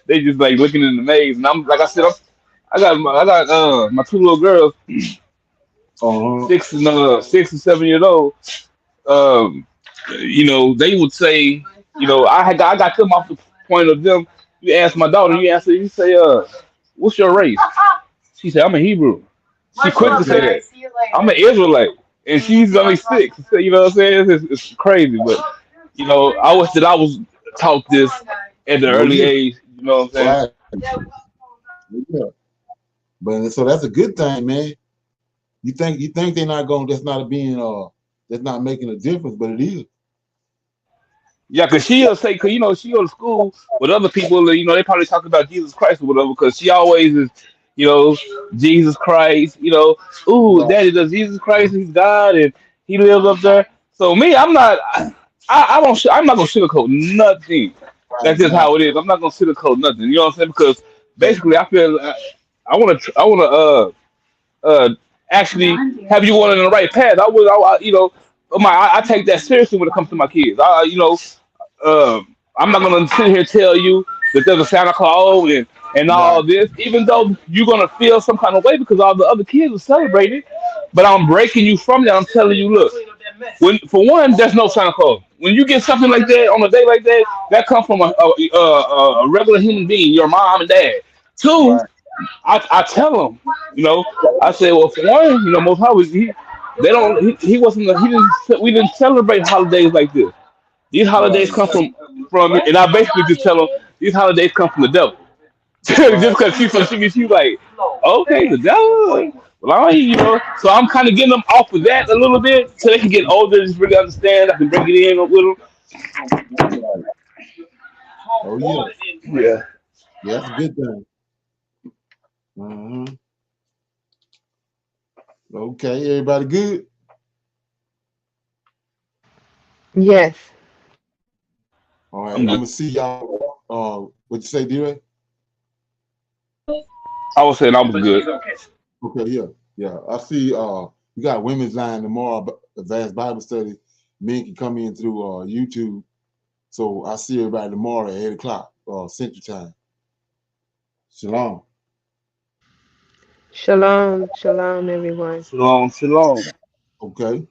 they just like looking in the maze. And I'm, like I said, I got my two little girls, 6 and 7 years old. Um, they would say, I got them off the point of them. You ask my daughter, you say, what's your race? She said, I'm a Hebrew. She quick to say that. I'm an Israelite. And she's only 6. So, you know what I'm saying? It's crazy. But, I wish that I was taught this at the early age. You know what I'm saying? Yeah. But so that's a good thing, man. You think they're not going, that's not making a difference, but it is. Yeah, because she'll say, because she go to school with other people, they probably talk about Jesus Christ or whatever, because she always is, Jesus Christ, ooh, Daddy, does Jesus Christ, he's God, and he lives up there. So me, I'm not, I'm not gonna sugarcoat nothing. That's just how it is. I'm not gonna sugarcoat nothing. You know what I'm saying? Because basically, I feel I want to actually have you going in the right path. I take that seriously when it comes to my kids. I'm not gonna sit here and tell you that there's a Santa Claus and all this, even though you're gonna feel some kind of way because all the other kids are celebrating. But I'm breaking you from that. I'm telling you, look, for one, there's no Santa Claus. When you get something like that on a day like that, that comes from a regular human being, your mom and dad. Two, I tell them, I say, well, for one, Most High he wasn't, we didn't celebrate holidays like this. These holidays come from, and I basically just tell them these holidays come from the devil. Just because she's like, okay, the devil. Well, so I'm kind of getting them off of that a little bit so they can get older and just really understand. I can bring it in with them. Oh yeah. Yeah. Yeah, that's a good thing. Okay, everybody good? Yes. All right, I'm gonna see y'all. What you say, D-Ray? I was saying I was good. Okay, yeah. I see. We got women's line tomorrow, advanced Bible study. Men can come in through YouTube. So I see everybody tomorrow at 8 o'clock Central Time. Shalom. Shalom, shalom, everyone. Shalom, shalom. Okay.